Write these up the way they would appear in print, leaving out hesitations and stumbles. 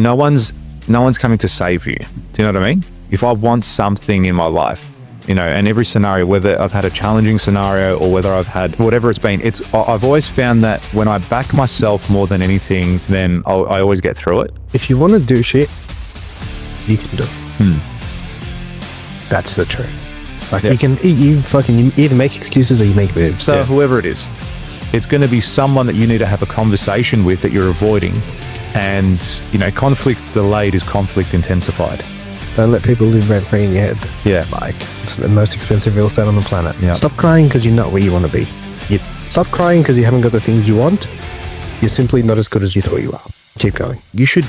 No one's coming to save you. Do you know what I mean? If I want something in my life, you know, and every scenario, whether I've had a challenging scenario or whether I've had whatever it's been, I've always found that when I back myself more than anything, then I always get through it. If you want to do shit, you can do it. That's the truth. Like you can, you either make excuses or you make moves. So whoever it is, it's going to be someone that you need to have a conversation with that you're avoiding. And, you know, conflict delayed is conflict intensified. Don't let people live rent free in your head. Yeah. Like, it's the most expensive real estate on the planet. Yeah. Stop crying because you're not where you want to be. Stop crying because you haven't got the things you want. You're simply not as good as you thought you are. Keep going. You should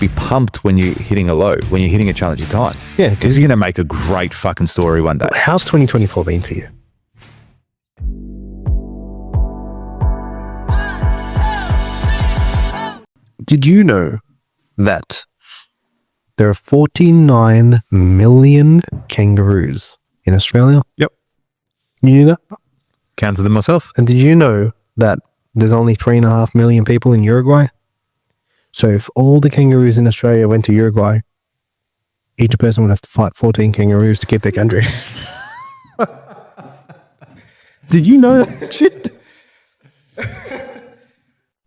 be pumped when you're hitting a low, when you're hitting a challenging time. Yeah. Because you're going to make a great fucking story one day. How's 2024 been for you? Did you know that there are 49 million kangaroos in Australia? Yep. You knew that? Counted them myself. And did you know that there's only 3.5 million people in Uruguay? So if all the kangaroos in Australia went to Uruguay, each person would have to fight 14 kangaroos to keep their country. Did you know that shit?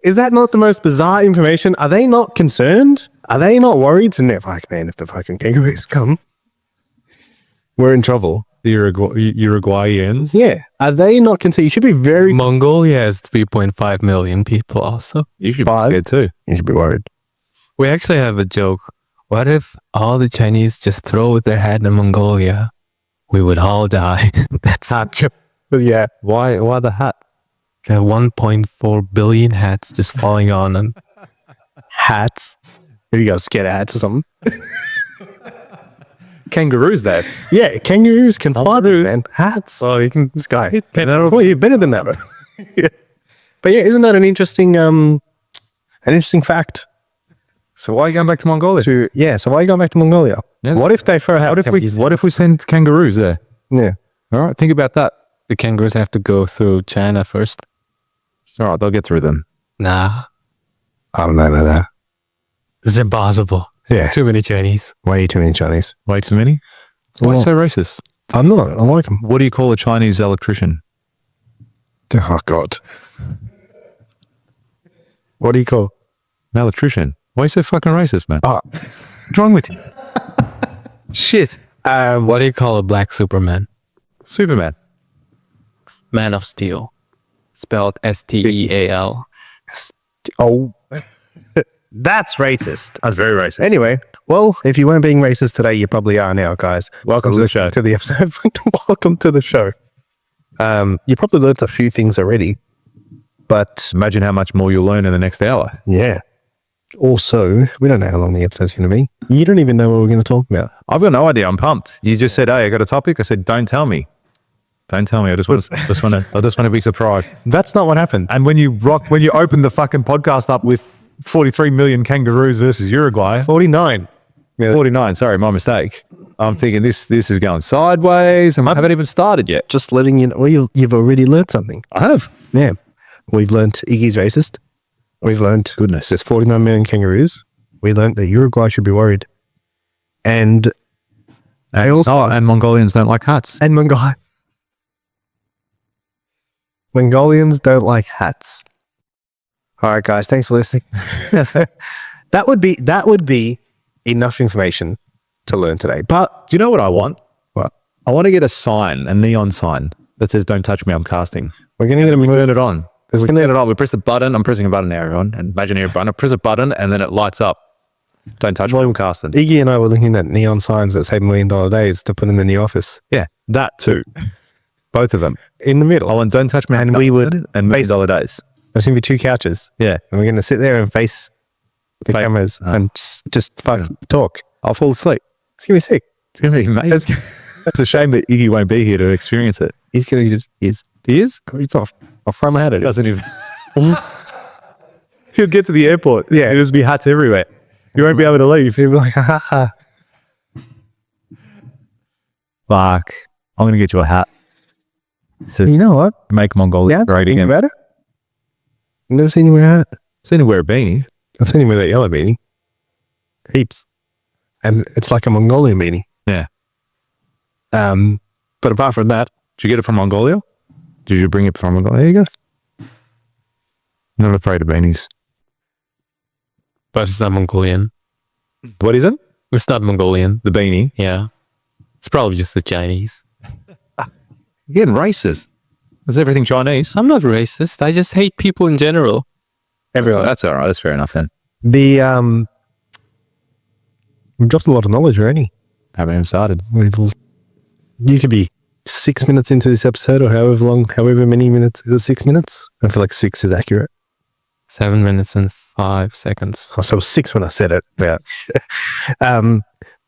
Is that not the most bizarre information? Are they not concerned? Are they not worried to net? Like, man, if the fucking kangaroos come, we're in trouble. The Uruguayans? Yeah. Are they not concerned? You should be very... Mongolia has 3.5 million people also. You should be scared too. You should be worried. We actually have a joke. What if all the Chinese just throw their hat in Mongolia? We would all die. That's not true. But yeah. Why the hat? There are 1.4 billion hats just falling on Hats. Here you go, scared of hats or something. Kangaroos there. Yeah, kangaroos can fly through, man. Hats. Oh, you can... This guy. Well, you're better than that, bro. Yeah. But yeah, isn't that an interesting fact? So why are you going back to Mongolia? So why are you going back to Mongolia? Yeah. What if they throw out... What if we send kangaroos there? Yeah. All right, think about that. The kangaroos have to go through China first. All right, they'll get through them. Nah, I don't know about that. it's impossible. Yeah. Too many Chinese. Way too many Chinese. Way too many? Why so racist? I'm not. I like them. What do you call a Chinese electrician? Oh, God. What do you call? An electrician. Why are you so fucking racist, man? Oh. What's wrong with you? Shit. What do you call a black Superman? Superman. Man of Steel. Spelled S-T-E-A-L. Oh. That's racist. That's very racist. Anyway, well, if you weren't being racist today, you probably are now, guys. Welcome to the show. To the episode. Welcome to the show. You probably learned a few things already, but Imagine how much more you'll learn in the next hour. yeah. Also, we don't know how long the episode's going to be. You don't even know what we're going to talk about. I've got no idea. I'm pumped. You just said, "Hey, I got a topic." I said, "Don't tell me. Don't tell me. I just want to be surprised." That's not what happened. And when you open the fucking podcast up with 43 million kangaroos versus Uruguay, 49. Yeah. 49. Sorry, my mistake. I'm thinking this is going sideways, and I haven't even started yet. Just letting you know, well, you've already learned something. I have. Yeah. We've learned Iggy's racist. We've learned Goodness. there's 49 million kangaroos. We learned that Uruguay should be worried. And they also... and Mongolians don't like hats. And Mongolians don't like hats. All right, guys. Thanks for listening. That would be enough information to learn today. But Do you know what I want? what? I want to get a neon sign that says "Don't touch me, I'm casting." We're going to Turn it on. We turn it on. We press the button. I'm pressing a button now, everyone. And imaginary button. I press a button and then it lights up. Don't touch me, I'm casting. Iggy and I were looking at neon signs that say $1 million days to put in the new office. Yeah, that too. Both of them. In the middle. I want "Don't touch me," And we would and $1 million days. There's going to be 2 couches. Yeah, And we're going to sit there and face the cameras and just fucking talk. I'll fall asleep. It's going to be sick. It's gonna be amazing. It's a shame that Iggy won't be here to experience it. He's going to just... He is? It's off. I'll throw my hat at it. Doesn't even. He'll get to the airport. Yeah, there'll just be hats everywhere. You won't be able to leave. He'll be like, ha ha ha. Fuck. I'm gonna get you a hat. It says, You know what? "Make Mongolia great Think again." about it. I've never seen you wear a hat. Seen him wear a beanie. I've seen him wear that yellow beanie. heaps. And it's like a Mongolian beanie. Yeah. But apart from that, Did you get it from Mongolia? Did you bring it from Mongolia? There you go. Not afraid of beanies. But it's not Mongolian. What is it? It's not Mongolian. The beanie. Yeah. It's probably just the Chinese. You're getting racist. Is everything Chinese? I'm not racist. I just hate people in general. everyone. That's all right. That's fair enough then. The we've dropped a lot of knowledge already. Haven't even started. You could be 6 minutes into this episode, or however many minutes. Is it 6 minutes? I feel like 6 is accurate. 7 minutes and 5 seconds. Oh, so it was 6 when I said it. Yeah.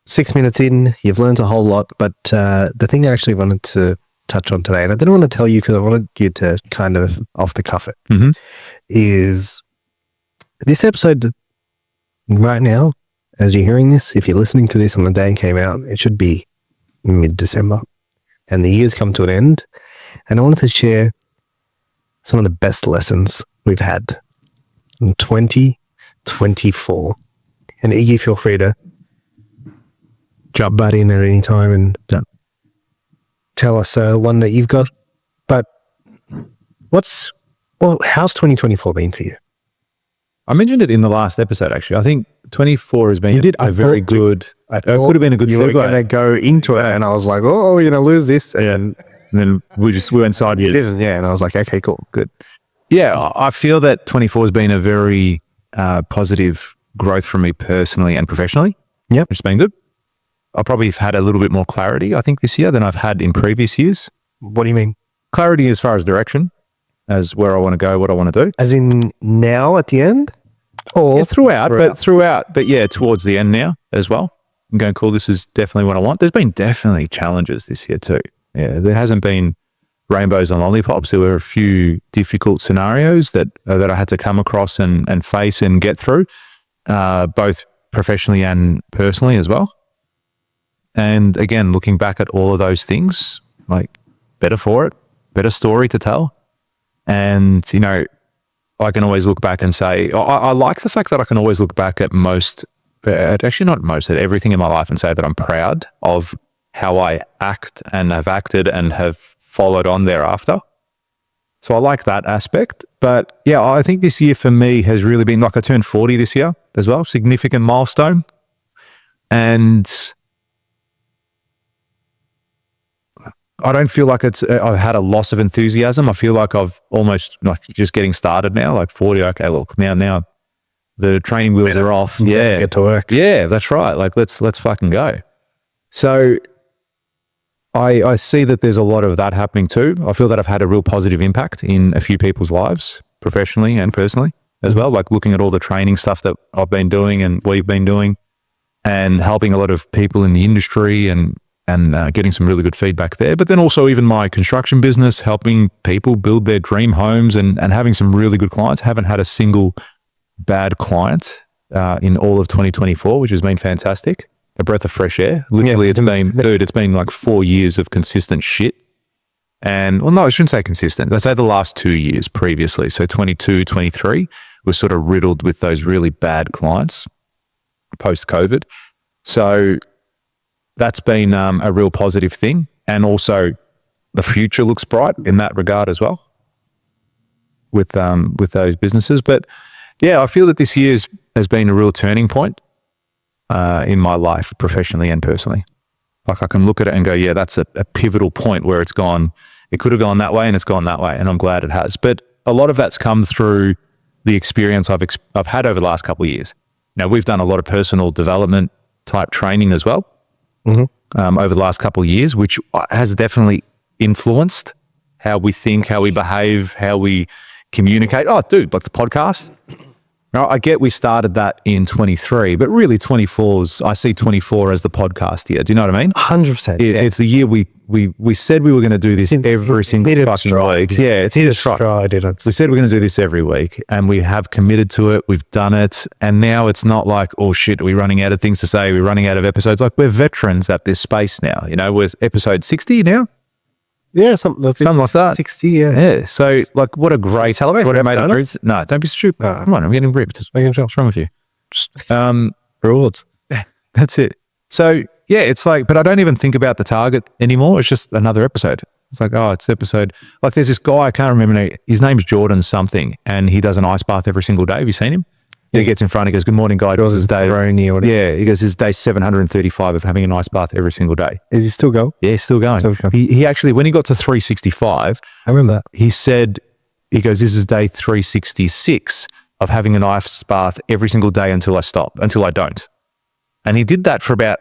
6 minutes in, you've learned a whole lot. But the thing I actually wanted to touch on today, and I didn't want to tell you because I wanted you to kind of off the cuff it, is this episode right now, as you're hearing this, if you're listening to this on the day it came out, it should be mid-December. And the year's come to an end. And I wanted to share some of the best lessons we've had in 2024. And Iggy, feel free to jump butt in at any time and tell us one that you've got. But how's 2024 been for you? I mentioned it in the last episode, actually. I think 24 has been a very good. It could have been a good you segue. were going to go into it, and I was like, "Oh, you're going to lose this," and then we went sideways. you didn't, yeah. And I was like, "Okay, cool, good." Yeah, I feel that 24 has been a very positive growth for me personally and professionally. Yep. Which has been good. I probably have had a little bit more clarity, I think, this year than I've had in previous years. What do you mean? Clarity as far as direction, as where I want to go, what I want to do. As in now at the end? Or Yeah, throughout, but yeah, towards the end now as well. I'm going, cool, this is definitely what I want. There's been definitely challenges this year too. Yeah, there hasn't been rainbows and lollipops. There were a few difficult scenarios that I had to come across and face and get through, both professionally and personally as well. And again, looking back at all of those things, like better for it, better story to tell. And, you know, I can always look back and say, I like the fact that I can always look back at everything in my life and say that I'm proud of how I act and have acted and have followed on thereafter. So I like that aspect. But yeah, I think this year for me has really been like I turned 40 this year as well, significant milestone. And I don't feel like I've had a loss of enthusiasm. I feel like I've almost like just getting started now, like 40. Okay, look, now the training wheels are off. Yeah. Get to work. Yeah, that's right. Like let's fucking go. So I see that there's a lot of that happening too. I feel that I've had a real positive impact in a few people's lives, professionally and personally as well. Like looking at all the training stuff that I've been doing and we've been doing and helping a lot of people in the industry and getting some really good feedback there. But then also even my construction business, helping people build their dream homes and having some really good clients. Haven't had a single bad client in all of 2024, which has been fantastic. A breath of fresh air. Literally, it's been like 4 years of consistent shit. And, well, no, I shouldn't say consistent. I say the last 2 years previously. So 22, 23 was sort of riddled with those really bad clients post-COVID. So that's been a real positive thing. And also the future looks bright in that regard as well with those businesses. But yeah, I feel that this year has been a real turning point in my life, professionally and personally. Like I can look at it and go, yeah, that's a pivotal point where it's gone. It could have gone that way and it's gone that way. And I'm glad it has. But a lot of that's come through the experience I've had over the last couple of years. Now, we've done a lot of personal development type training as well. Over the last couple of years, which has definitely influenced how we think, how we behave, how we communicate. Oh, dude, like the podcast. Now, I get we started that in 23, but really I see 24 as the podcast year. Do you know what I mean? 100%. It's the year we said we were going to do this every single fucking week. Yeah, it's hit a stride. We said we're going to do this every week and we have committed to it. We've done it. And now it's not like, oh shit, are we running out of things to say? We're running out of episodes. Like we're veterans at this space now. You know, we're episode 60 now. Yeah, something like that. 60, yeah. Yeah. So like what a great celebrate. No, don't be stupid. Come on, I'm getting ripped. What's wrong with you? Rewards. That's it. So yeah, it's like, but I don't even think about the target anymore. It's just another episode. It's like, oh, it's episode. Like there's this guy, I can't remember, his name's Jordan something, and he does an ice bath every single day. Have you seen him? Yeah. He gets in front, he goes, good morning, guys. This is day, yeah, he goes, this is day 735 of having an ice bath every single day. Is he still going? Yeah, he's still going. He actually, when he got to 365, I remember that. He said, he goes, this is day 366 of having an ice bath every single day until I don't. And he did that for about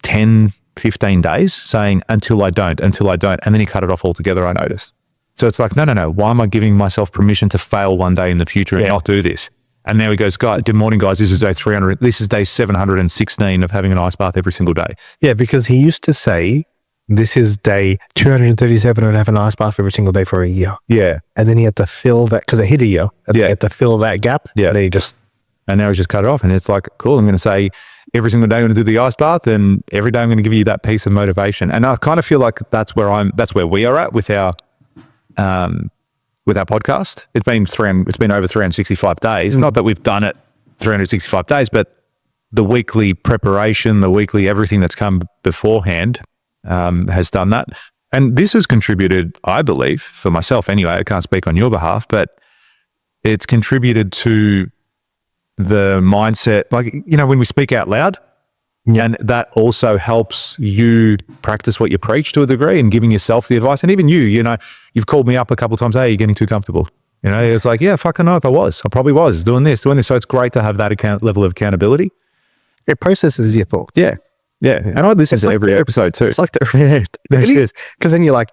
10, 15 days, saying, until I don't. And then he cut it off altogether, I noticed. So it's like, no. Why am I giving myself permission to fail one day in the future and not do this? And now he goes, good morning, guys. This is day 300. This is day 716 of having an ice bath every single day. Yeah, because he used to say, this is day 237 and have an ice bath every single day for a year. Yeah. And then he had to fill that, because it hit a year. And he had to fill that gap. Yeah. And now he's just cut it off. And it's like, cool, I'm going to say every single day I'm going to do the ice bath, and every day I'm going to give you that piece of motivation. And I kind of feel like that's where we are at with our podcast. It's been over 365 days. Not that we've done it 365 days, but the weekly preparation, the weekly everything that's come beforehand has done that. And this has contributed, I believe, for myself anyway, I can't speak on your behalf, but it's contributed to the mindset, like, when we speak out loud, and that also helps you practice what you preach to a degree and giving yourself the advice. And even you've called me up a couple of times, hey, you're getting too comfortable. It's like, yeah, fucking know if I probably was doing this. So it's great to have that level of accountability. It processes your thoughts. Yeah. Yeah. And I listen to every episode too. It's like because then you're like,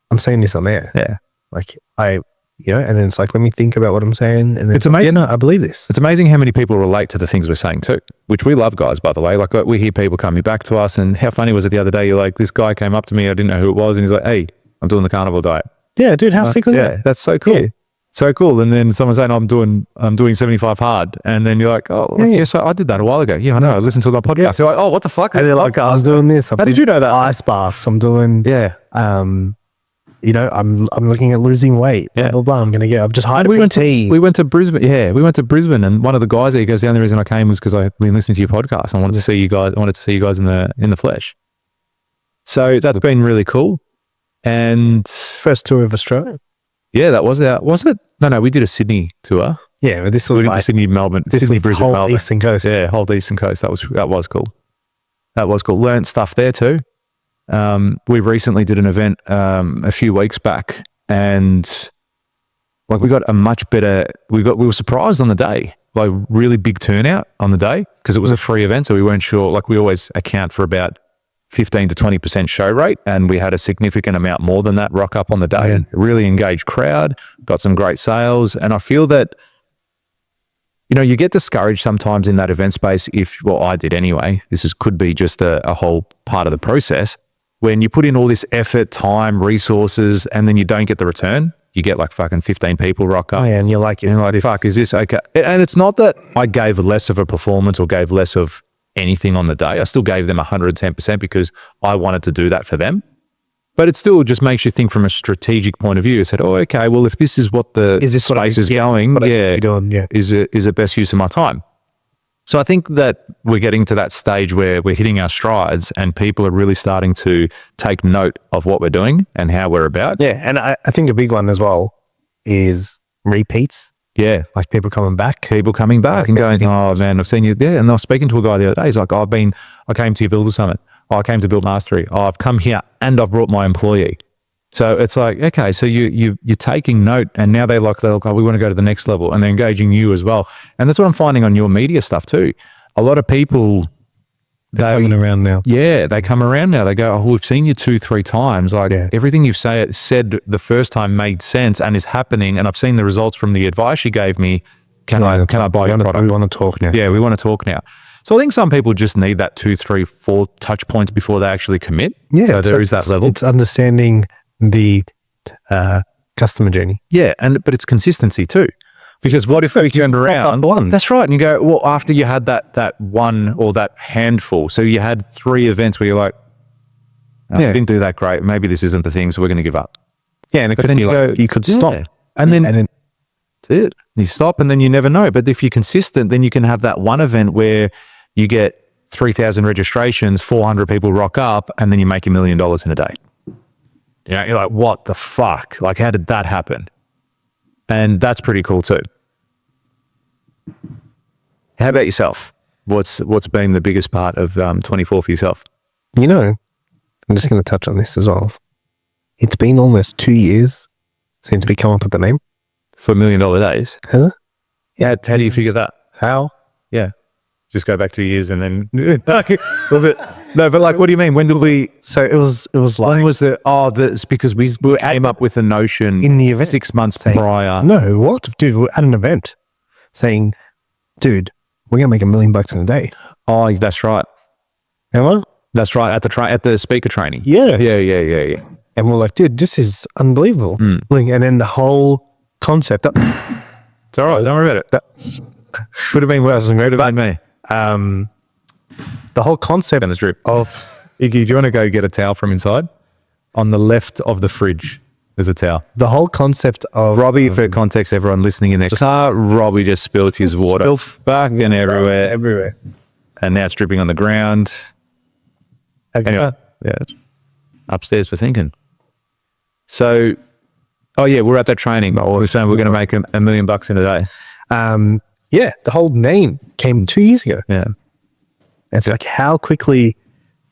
I'm saying this on air. Yeah. Like and then it's like, let me think about what I'm saying. And then it's amazing. I believe this. It's amazing how many people relate to the things we're saying too, which we love, guys, by the way. Like we hear people coming back to us, and how funny was it the other day? You're like, this guy came up to me, I didn't know who it was, and he's like, hey, I'm doing the carnivore diet. Yeah, dude, how sick was that? Yeah, that's so cool. Yeah. So cool. And then someone saying, I'm doing 75 hard. And then you're like, oh, yeah, so I did that a while ago. Yeah, I know. I listened to the podcast. Yeah. They're like, oh, what the fuck? And they're like, I was doing this. How did you know that? Ice baths. I'm doing, I'm looking at losing weight. Yeah. Blah, blah, blah. I'm going to get, I've just hired we went to Brisbane. Yeah, we went to Brisbane, and one of the guys there goes, the only reason I came was because I've been listening to your podcast. I wanted to see you guys in the flesh. So that's been really cool. And first tour of Australia. Yeah, that was wasn't it? No, we did a Sydney tour. Yeah, but this was like Sydney, Melbourne, Sydney, Brisbane, whole Melbourne. Eastern Coast. Yeah, whole Eastern Coast. That was cool. That was cool. Learned stuff there too. We recently did an event a few weeks back, and like we got a much better. We were surprised on the day, like really big turnout on the day, because it was a free event, so we weren't sure. Like we always account for about 15 to 20% show rate, and we had a significant amount more than that rock up on the day. A really engaged crowd, got some great sales, and I feel that you get discouraged sometimes in that event space I did anyway. Could be just a whole part of the process. When you put in all this effort, time, resources, and then you don't get the return, you get like fucking 15 people rock up. Oh, yeah, and you're like, fuck, is this okay? And it's not that I gave less of a performance or gave less of anything on the day. I still gave them 110% because I wanted to do that for them. But it still just makes you think from a strategic point of view. I said, oh, okay, well, if this is what space is going, is it best use of my time? So I think that we're getting to that stage where we're hitting our strides, and people are really starting to take note of what we're doing and how we're about. Yeah, and I think a big one as well is repeats. Yeah. Like people coming back and going, oh man, I've seen you there. And I was speaking to a guy the other day. He's like, I came to your Builder Summit. I came to Build Mastery. I've come here and I've brought my employee. So it's like, okay, so you're taking note, and now they're like, oh, we want to go to the next level, and they're engaging you as well. And that's what I'm finding on your media stuff too. A lot of people, they're coming around now. Yeah, they come around now. They go, oh, we've seen you 2-3 times. Like everything you've said the first time made sense and is happening, and I've seen the results from the advice you gave me. Can I buy your product? We want to talk now. Yeah, we want to talk now. So I think some people just need that 2, 3, 4 touch points before they actually commit. Yeah, so there is that level. It's understanding the customer journey. Yeah, but it's consistency too. Because what if we turned around? That's right. And you go, well, after you had that one or that handful, so you had 3 events where you're like, I didn't do that great. Maybe this isn't the thing, so we're going to give up. Yeah, and you could stop. And then that's it. You stop, and then you never know. But if you're consistent, then you can have that one event where you get 3,000 registrations, 400 people rock up, and then you make $1 million in a day. You know, you're like, what the fuck? Like, how did that happen? And that's pretty cool too. How about yourself? What's been the biggest part of 24 for yourself? You know, I'm just going to touch on this as well. It's been almost 2 years since we come up with the name. For $1 million days? Has it? Yeah. How do you figure that? How? Yeah. Just go back 2 years and then no, but like, what do you mean? When did we? So it was like, When was the? Oh, it's because we came up with the notion in the event 6 months saying, prior. No, what, dude? We're at an event saying, dude, we're gonna make $1 million in a day. Oh, that's right. Am I? That's right. At the speaker training. Yeah. Yeah. And we're like, dude, this is unbelievable. Like, and then the whole concept. It's all right. Don't worry about it. That Would have been worse than me. the whole concept And the drip. of Iggy, do you want to go get a towel from inside? On the left of the fridge, there's a towel. the whole concept of Robbie, for context, everyone listening in their car, Robbie just spilled his water back and everywhere. And now it's dripping on the ground. Anyway, yeah, it's upstairs for thinking. So, oh yeah, we're at that training. But we're saying we're going to make $1 million in a day. yeah, the whole name came 2 years ago. Yeah. It's like, how quickly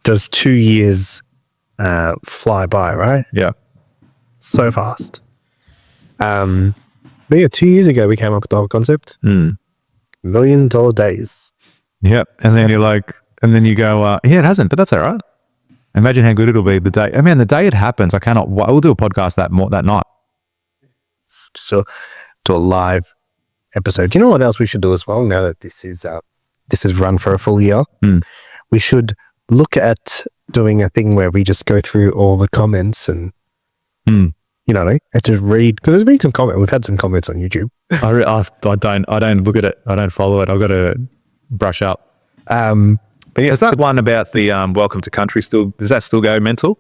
does 2 years fly by, right? Yeah. So fast. But yeah, 2 years ago we came up with the whole concept. $1 million days. Yep. And then you're like, and then you go, yeah, it hasn't, but that's all right. Imagine how good it'll be the day. I mean, the day it happens, I cannot. We'll do a podcast that night. So, do a live episode. Do you know what else we should do as well? Now that this is run for a full year, we should look at doing a thing where we just go through all the comments and you know, and just read, because there's been some comment. We've had some comments on YouTube. I don't look at it. I don't follow it. I've got to brush up. But yeah, is that one about the welcome to country still? Does that still go mental,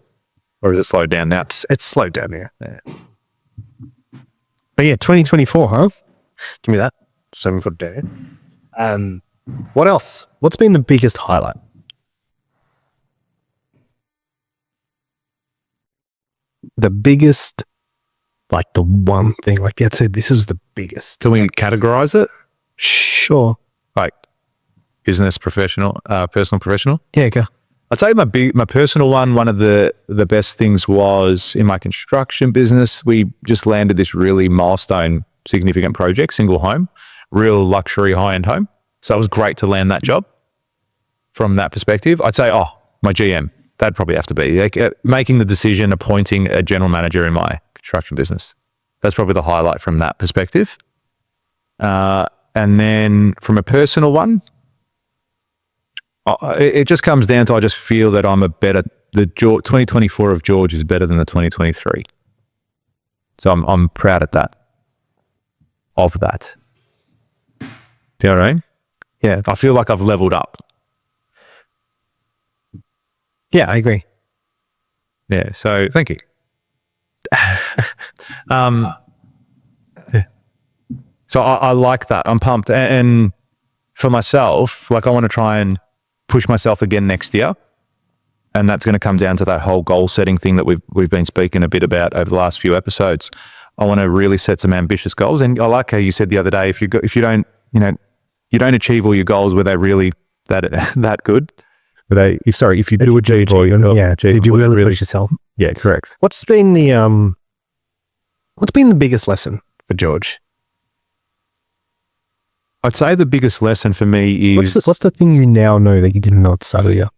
or is it slowed down now? It's slowed down now. Yeah. But yeah, 2024, huh? Give me that. 7 foot down. What else? What's been the biggest highlight? The biggest, like the one thing, like I'd say this is the biggest. Do we categorize it? Sure. Like business, professional, personal, professional? Yeah, go. I'd say my personal one of the best things was in my construction business. We just landed this really milestone, significant project, single home, real luxury high-end home. So it was great to land that job from that perspective. I'd say, my GM, that'd probably have to be like, making the decision, appointing a general manager in my construction business. That's probably the highlight from that perspective. And then from a personal one, it just comes down to, I just feel that the 2024 of George is better than the 2023. So I'm proud of that. Do you know what I mean? Yeah. I feel like I've leveled up. Yeah, I agree. Yeah. So thank you. So I like that. I'm pumped. And for myself, like I want to try and push myself again next year. And that's going to come down to that whole goal setting thing that we've been speaking a bit about over the last few episodes. I want to really set some ambitious goals. And I like how you said the other day, if you don't achieve all your goals, were they really that good? If you do achieve all your goals, did you really push yourself? Yeah, correct. What's been the biggest lesson for George? I'd say the biggest lesson for me is... What's the thing you now know that you didn't know at the start of the year?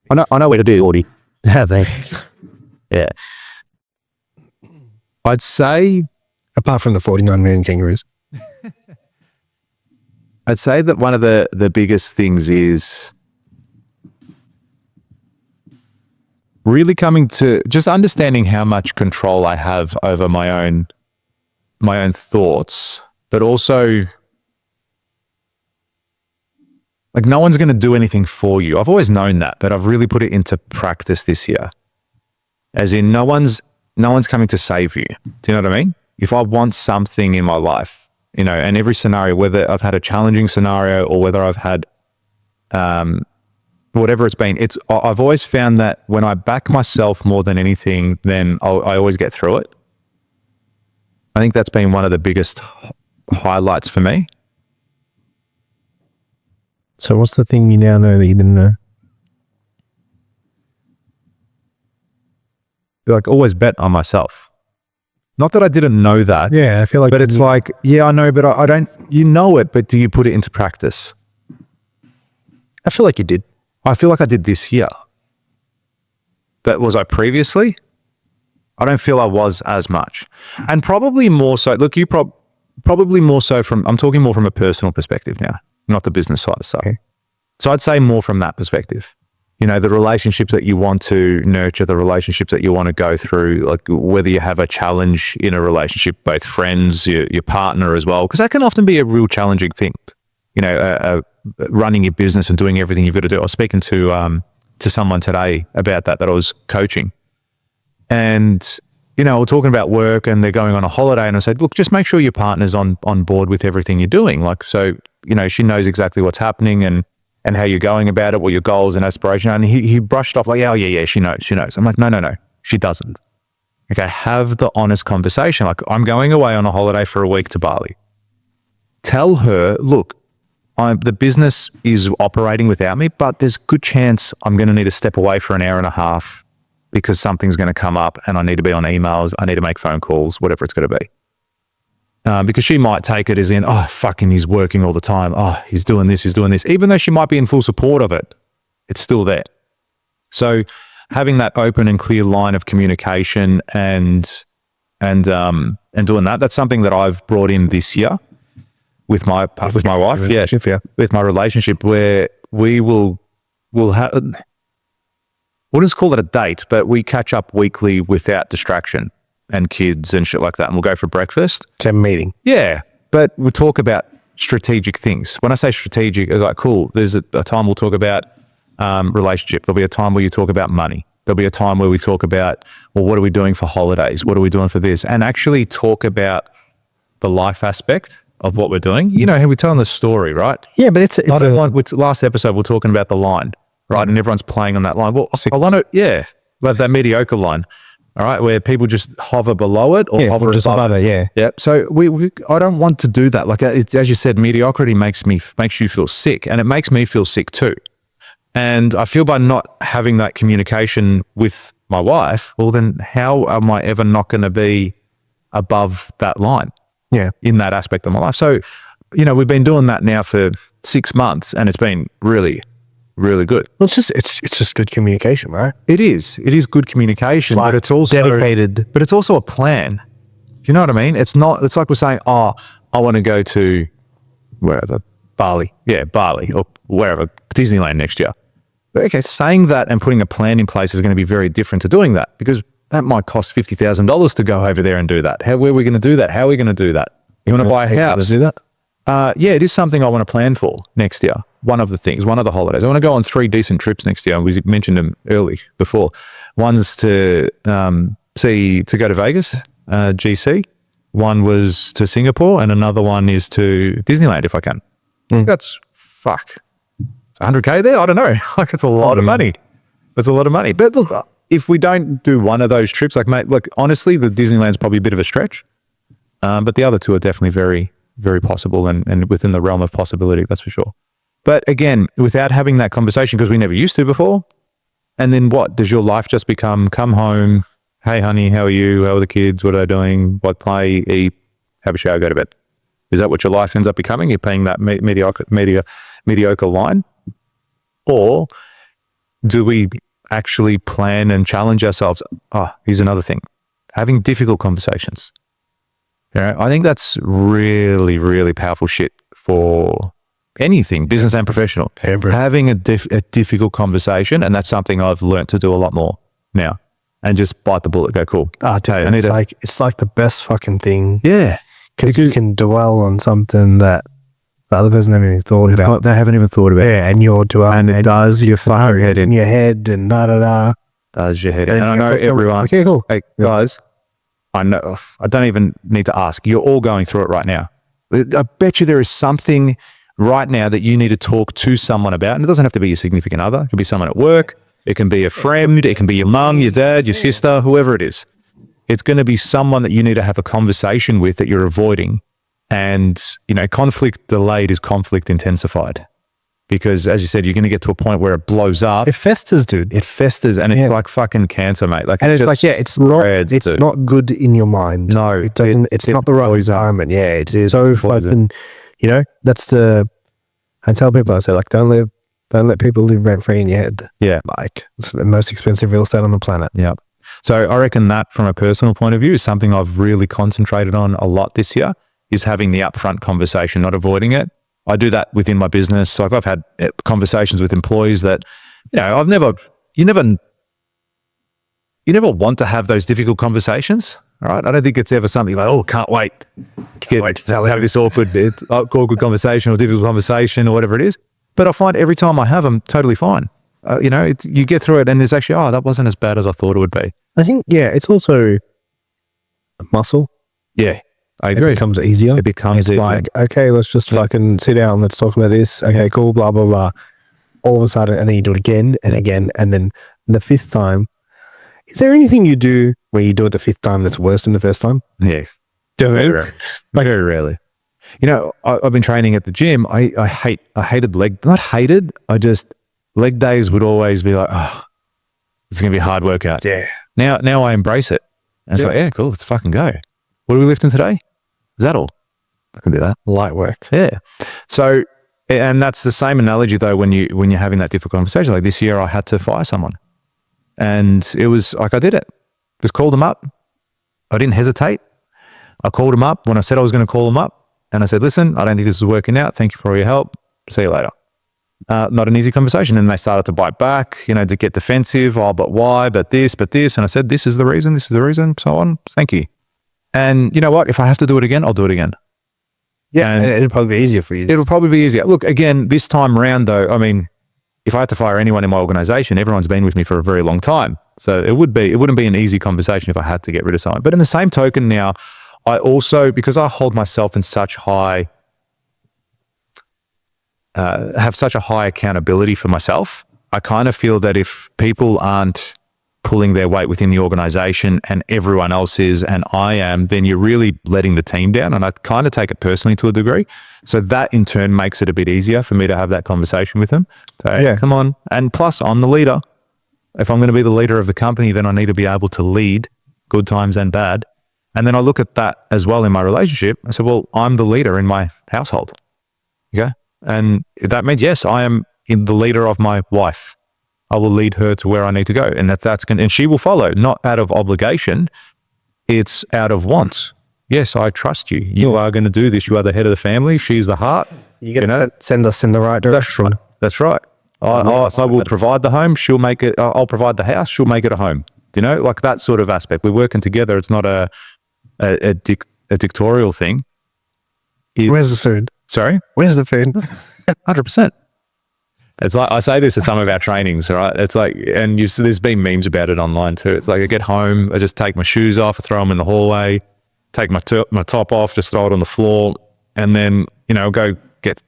I know where to do, Audie. Yeah. I'd say... Apart from the 49 million kangaroos. I'd say that one of the biggest things is really coming to just understanding how much control I have over my own thoughts, but also like no one's going to do anything for you. I've always known that, but I've really put it into practice this year. As in no one's coming to save you. Do you know what I mean? If I want something in my life, and every scenario, whether I've had a challenging scenario or whether I've had, whatever it's been, I've always found that when I back myself more than anything, then I always get through it. I think that's been one of the biggest highlights for me. So what's the thing you now know that you didn't know? Like always bet on myself. Not that I didn't know that. Yeah, I feel like... But it's like, yeah, I know, but I don't, you know it, but do you put it into practice? I feel like you did. I feel like I did this year. But was I previously? I don't feel I was as much. And probably more so, look, you probably more so from, I'm talking more from a personal perspective now, not the business side of stuff. Okay. So I'd say more from that perspective. The relationships that you want to nurture, the relationships that you want to go through, like whether you have a challenge in a relationship, both friends, your partner as well, because that can often be a real challenging thing. Running your business and doing everything you've got to do. I was speaking to someone today about that I was coaching. And, we're talking about work and they're going on a holiday, and I said, look, just make sure your partner's on board with everything you're doing. Like, so, she knows exactly what's happening and how you're going about it, what your goals and aspirations are. And he brushed off like, oh, yeah, she knows. I'm like, no, she doesn't. Okay, have the honest conversation. Like, I'm going away on a holiday for a week to Bali. Tell her, look, the business is operating without me, but there's a good chance I'm going to need to step away for an hour and a half because something's going to come up and I need to be on emails, I need to make phone calls, whatever it's going to be. Because she might take it as in, oh, fucking he's working all the time. Oh, he's doing this. Even though she might be in full support of it, it's still there. So having that open and clear line of communication and doing that's something that I've brought in this year with my wife. With my relationship, where we'll have, we'll just call it a date, but we catch up weekly without distraction and kids and shit like that. And we'll go for breakfast. To have a meeting. Yeah. But we'll talk about strategic things. When I say strategic, it's like, cool, there's a time we'll talk about relationship. There'll be a time where you talk about money. There'll be a time where we talk about, well, what are we doing for holidays? What are we doing for this? And actually talk about the life aspect of what we're doing. How we're telling the story, right? Yeah, but it's last episode, we're talking about the line, right? And everyone's playing on that line. Well, I want to, but that mediocre line. All right, where people just hover below it or hover just above it. Yeah. Yep. So I don't want to do that. Like as you said, mediocrity makes you feel sick, and it makes me feel sick too. And I feel by not having that communication with my wife, well, then how am I ever not going to be above that line? Yeah, in that aspect of my life. So, we've been doing that now for 6 months, and it's been really, really good. Well, it's just good communication, right? It is good communication, but it's also dedicated. But it's also a plan. Do you know what I mean? It's like we're saying, oh, I want to go to wherever, Bali. Yeah, Bali or wherever, Disneyland next year. But okay, saying that and putting a plan in place is going to be very different to doing that, because that might cost $50,000 to go over there and do that. Where are we going to do that? How are we going to do that? You want to buy a house? To do that? Yeah, it is something I want to plan for next year. One of the holidays. I want to go on 3 decent trips next year. We mentioned them early before. One's to go to Vegas, GC. One was to Singapore, and another one is to Disneyland if I can. That's 100K there? I don't know. Like, it's a lot of money. It's a lot of money. But look, if we don't do one of those trips, like, mate, look, honestly, the Disneyland's probably a bit of a stretch. But the other two are definitely very, very possible and within the realm of possibility, that's for sure. But again, without having that conversation, because we never used to before, and then what? Does your life just become, come home, hey, honey, how are you? How are the kids? What are they doing? What play, eat, have a shower, go to bed? Is that what your life ends up becoming? You're paying that mediocre line? Or do we actually plan and challenge ourselves? Oh, here's another thing. Having difficult conversations. I think that's really, really powerful shit for anything, business and professional. Having a difficult conversation, and that's something I've learned to do a lot more now. And just bite the bullet, go, cool. It's like the best fucking thing. Yeah. Because you can dwell on something that the other person hasn't even thought about. They haven't even thought about. Yeah, and you're dwelling. And it does your head in your head and da-da-da. Does your head in. And I know everyone. Okay, cool. Hey, guys, I know, I don't even need to ask. You're all going through it right now. I bet you there is something right now that you need to talk to someone about. And it doesn't have to be your significant other. It can be someone at work. It can be a friend. It can be your mum, your dad, your sister, whoever it is. It's going to be someone that you need to have a conversation with that you're avoiding. And, conflict delayed is conflict intensified. Because as you said, you're going to get to a point where it blows up. It festers, dude. It festers, and it's like fucking cancer, mate. Like, and it's not good in your mind. No, it's not the right environment. Yeah, it is so fucking, that's I tell people, I say, like, don't let people live rent free in your head. Yeah. Like, it's the most expensive real estate on the planet. Yeah. So I reckon that from a personal point of view is something I've really concentrated on a lot this year, is having the upfront conversation, not avoiding it. I do that within my business. So I've had conversations with employees that, you never want to have those difficult conversations. All right. I don't think it's ever something like, oh, can't wait to have this awkward conversation or difficult conversation or whatever it is. But I find every time I have them, totally fine. You get through it and it's actually, that wasn't as bad as I thought it would be. I think, it's also a muscle. Yeah. I agree. It becomes easier. It's like, okay, let's just fucking sit down. Let's talk about this. Okay, cool, blah, blah, blah. All of a sudden, and then you do it again and again. And then the fifth time, is there anything you do where you do it the fifth time that's worse than the first time? Yeah. Very rarely. I've been training at the gym. I hated leg days would always be like, oh, it's going to be a hard workout. Yeah. Now I embrace it. And it's like, yeah, cool. Let's fucking go. What are we lifting today? Is that all? I can do that. Light work. Yeah. So, and that's the same analogy though, when you're having that difficult conversation. Like this year I had to fire someone and it was like, I did it. Just called them up. I didn't hesitate. I called them up when I said I was going to call them up and I said, listen, I don't think this is working out. Thank you for all your help. See you later. Not an easy conversation. And they started to bite back, to get defensive. Oh, but why? But this. And I said, this is the reason, so on. Thank you. And you know what? If I have to do it again, I'll do it again. Yeah, and it'll probably be easier for you. It'll probably be easier. Look, again, this time around though, I mean, if I had to fire anyone in my organization, everyone's been with me for a very long time. So it wouldn't be an easy conversation if I had to get rid of someone. But in the same token now, I also, because I hold myself in such high, have such a high accountability for myself, I kind of feel that if people aren't pulling their weight within the organization and everyone else is and I am, then you're really letting the team down. And I kind of take it personally to a degree. So that in turn makes it a bit easier for me to have that conversation with them. So yeah, come on. And plus I'm the leader. If I'm going to be the leader of the company, then I need to be able to lead good times and bad. And then I look at that as well in my relationship. I said, well, I'm the leader in my household. Okay. And that means, yes, I am the leader of my wife. I will lead her to where I need to go. And and she will follow, not out of obligation. It's out of want. Yes, I trust you. You are going to do this. You are the head of the family. She's the heart. You're going to send us in the right direction. That's right. I will provide the home. She'll make it. I'll provide the house. She'll make it a home. Like that sort of aspect. We're working together. It's not a dictatorial thing. Where's the food? Sorry? Where's the food? 100%. It's like, I say this at some of our trainings, right? It's like, and there's been memes about it online too. It's like I get home, I just take my shoes off, I throw them in the hallway, take my top off, just throw it on the floor, and then, go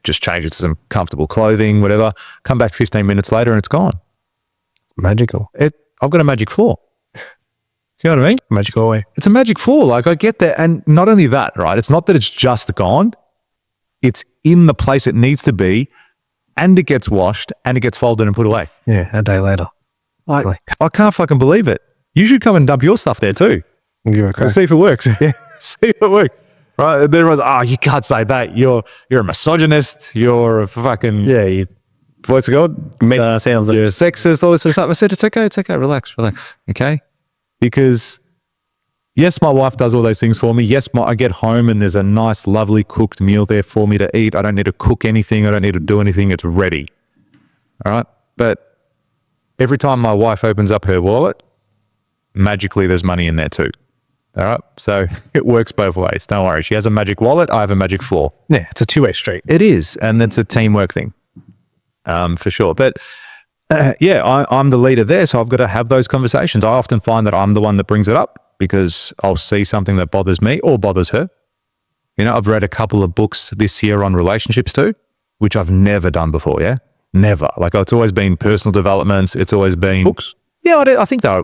just change it to some comfortable clothing, whatever. Come back 15 minutes later and it's gone. Magical. I've got a magic floor. You know what I mean? Magic hallway. It's a magic floor. Like I get there, and not only that, right? It's not that it's just gone. It's in the place it needs to be. And it gets washed and it gets folded and put away. Yeah, a day later. I can't fucking believe it. You should come and dump your stuff there too. See if it works. Yeah, see if it works. Right? There was, you can't say that. You're a misogynist. You're a fucking what's it called? Sounds like you're sexist. All this sort of stuff. I said it's okay. Relax. Okay, because yes, my wife does all those things for me. Yes, I get home and there's a nice, lovely cooked meal there for me to eat. I don't need to cook anything. I don't need to do anything. It's ready. All right. But every time my wife opens up her wallet, magically there's money in there too. All right. So it works both ways. Don't worry. She has a magic wallet. I have a magic floor. Yeah. It's a two-way street. It is. And it's a teamwork thing for sure. But I'm the leader there. So I've got to have those conversations. I often find that I'm the one that brings it up, because I'll see something that bothers me or bothers her. You know, I've read a couple of books this year on relationships too, which I've never done before. Yeah. Never. Like it's always been personal developments. It's always been Books? Yeah, I think I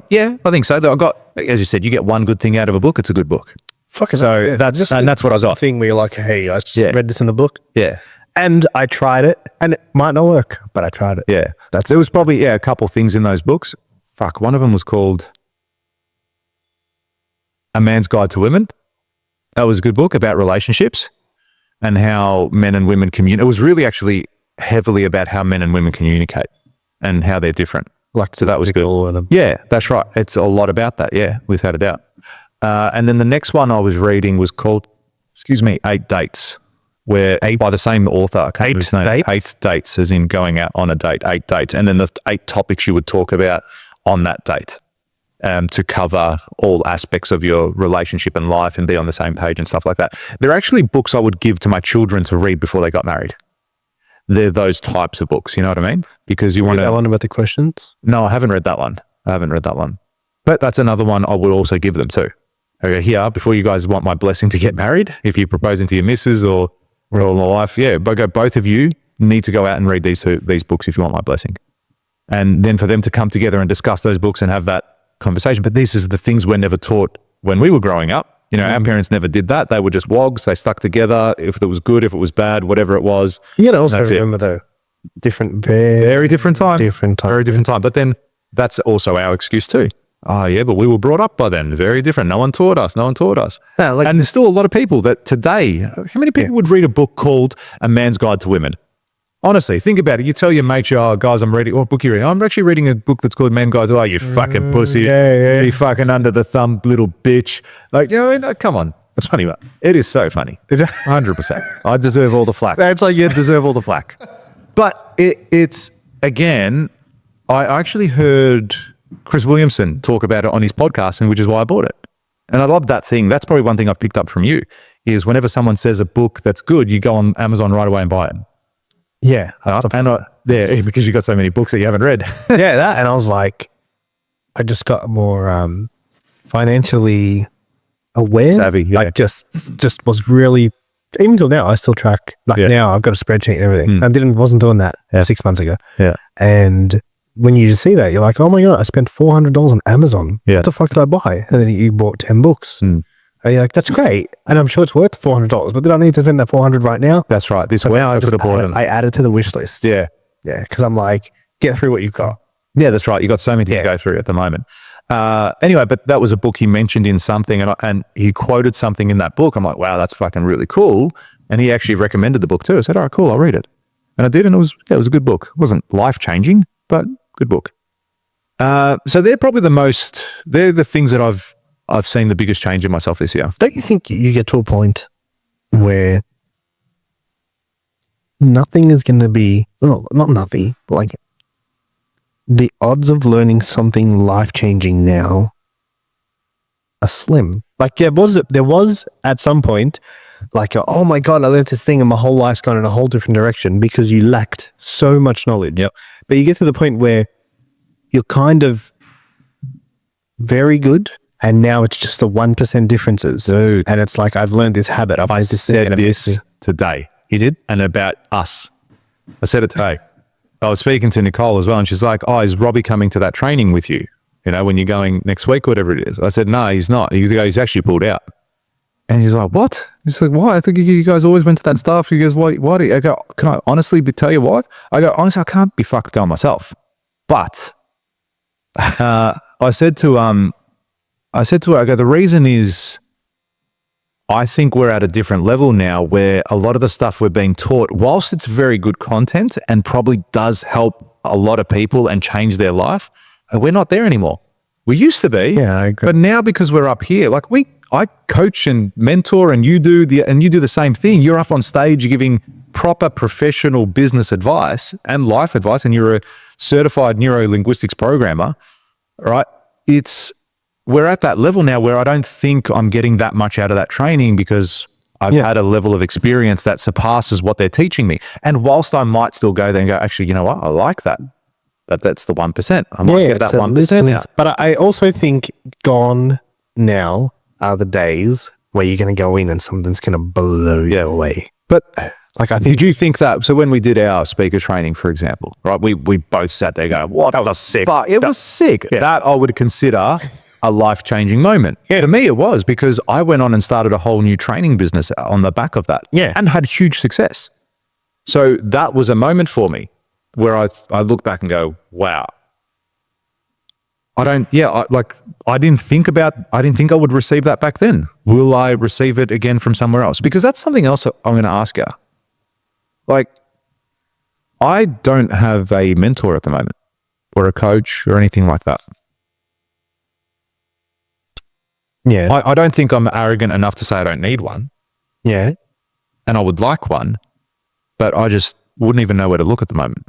think so. I got, as you said, you get one good thing out of a book. It's a good book. Fucking So yeah. that's Just what I was off. thing where you're like, hey, I just Yeah. read this in the book. Yeah. And I tried it, and it might not work, but I tried it. Yeah. There was probably, a couple things in those books. Fuck, one of them was called A Man's Guide to Women. That was a good book about relationships and how men and women communicate. It was really actually heavily about how men and women communicate and how they're different. Like, So that was good. Yeah, that's right. It's a lot about that. Yeah, without a doubt. And then the next one I was reading was called, 8 Dates, where by the same author. I can't remember his name. Dates? 8 Dates, as in going out on a date, 8 dates. And then the 8 topics you would talk about on that date to cover all aspects of your relationship and life and be on the same page and stuff like that. They're actually books I would give to my children to read before they got married. They're those types of books, you know what I mean? Because you want that to... one about the questions? No, I haven't read that one. But that's another one I would also give them too. Okay, here, before you guys want my blessing to get married, if you're proposing to your missus or my wife, but both of you need to go out and read these books if you want my blessing. And then for them to come together and discuss those books and have that conversation. But these are the things we're never taught when we were growing up. You know, our parents never did that. They were just wogs. They stuck together. If it was good, if it was bad, whatever it was. You gotta also That's it. remember though, Very different time. Very different time. But then that's also our excuse too. Oh yeah, but we were brought up by then. Very different. No one taught us. Yeah, like, And there's still a lot of people that today, how many people would read a book called A Man's Guide to Women? Honestly, think about it. You tell your mate, oh, guys, I'm reading, what book are you reading? I'm actually reading a book that's called Man's Guide to, oh, you fucking pussy. yeah. You fucking under the thumb little bitch. Like, you know, come on. It's funny, but it is so funny. 100%. I deserve all the flack. That's like you deserve all the flack. But it's, again, I actually heard Chris Williamson talk about it on his podcast, and which is why I bought it. And I love that thing. That's probably one thing I've picked up from you, is whenever someone says a book that's good, you go on Amazon right away and buy it. yeah. Because you got so many books that you haven't read. Yeah, that. And I was like, I just got more financially aware. Savvy, yeah. Like just was really, even till now, I still track, now I've got a spreadsheet and everything. I wasn't doing that 6 months ago. Yeah. And when you see that, you're like, oh my God, I spent $400 on Amazon. Yeah. What the fuck did I buy? And then you bought 10 books. And you're like, that's great. And I'm sure it's worth $400, but did I need to spend that $400 right now? That's right. This way I could have bought it. I added to the wish list. Yeah. Yeah. Because I'm like, get through what you've got. Yeah, that's right. You got so many to go through at the moment. Anyway, but that was a book he mentioned in something, and he quoted something in that book. I'm like, wow, that's fucking really cool. And he actually recommended the book too. I said, all right, cool, I'll read it. And I did, and it was a good book. It wasn't life-changing, but good book. So they're probably they're the things that I've seen the biggest change in myself this year. Don't you think you get to a point where nothing is going to be, well, not nothing, but like the odds of learning something life-changing now are slim? Like there was at some point like, oh my God, I learned this thing and my whole life's gone in a whole different direction because you lacked so much knowledge. Yep. But you get to the point where you're kind of very good, and now it's just the 1% differences. Dude. And it's like, I've learned this habit. I said this today. You did? And about us. I said it today. I was speaking to Nicole as well, and she's like, oh, is Robby coming to that training with you? You know, when you're going next week, whatever it is. I said, no, he's not. He's actually pulled out. And he's like, what? He's like, why? I think you guys always went to that stuff. He goes, why do you? I go, can I honestly tell you why? I go, honestly, I can't be fucked going myself. But I said to her, I go, the reason is I think we're at a different level now where a lot of the stuff we're being taught, whilst it's very good content and probably does help a lot of people and change their life, we're not there anymore. We used to be. Yeah, I agree. But now because we're up here, like I coach and mentor, and you do the same thing. You're up on stage giving proper professional business advice and life advice, and you're a certified neuro-linguistics programmer, right? We're at that level now where I don't think I'm getting that much out of that training because I've had a level of experience that surpasses what they're teaching me. And whilst I might still go there and go, actually, you know what? I like that. That's the 1%. I might get that 1% now. But I also think gone now are the days where you're going to go in and something's going to blow you away. But Like, I think did you think that? So when we did our speaker training, for example, right, we both sat there going, "What that the was sick. fuck?" It was sick. Yeah. That I would consider a life-changing moment. Yeah. To me, it was, because I went on and started a whole new training business on the back of that. Yeah. And had huge success. So that was a moment for me where I look back and go, "Wow." I didn't think I would receive that back then. Will I receive it again from somewhere else? Because that's something else I'm going to ask you. Like, I don't have a mentor at the moment, or a coach, or anything like that. Yeah. I don't think I'm arrogant enough to say I don't need one, Yeah. and I would like one, but I just wouldn't even know where to look at the moment.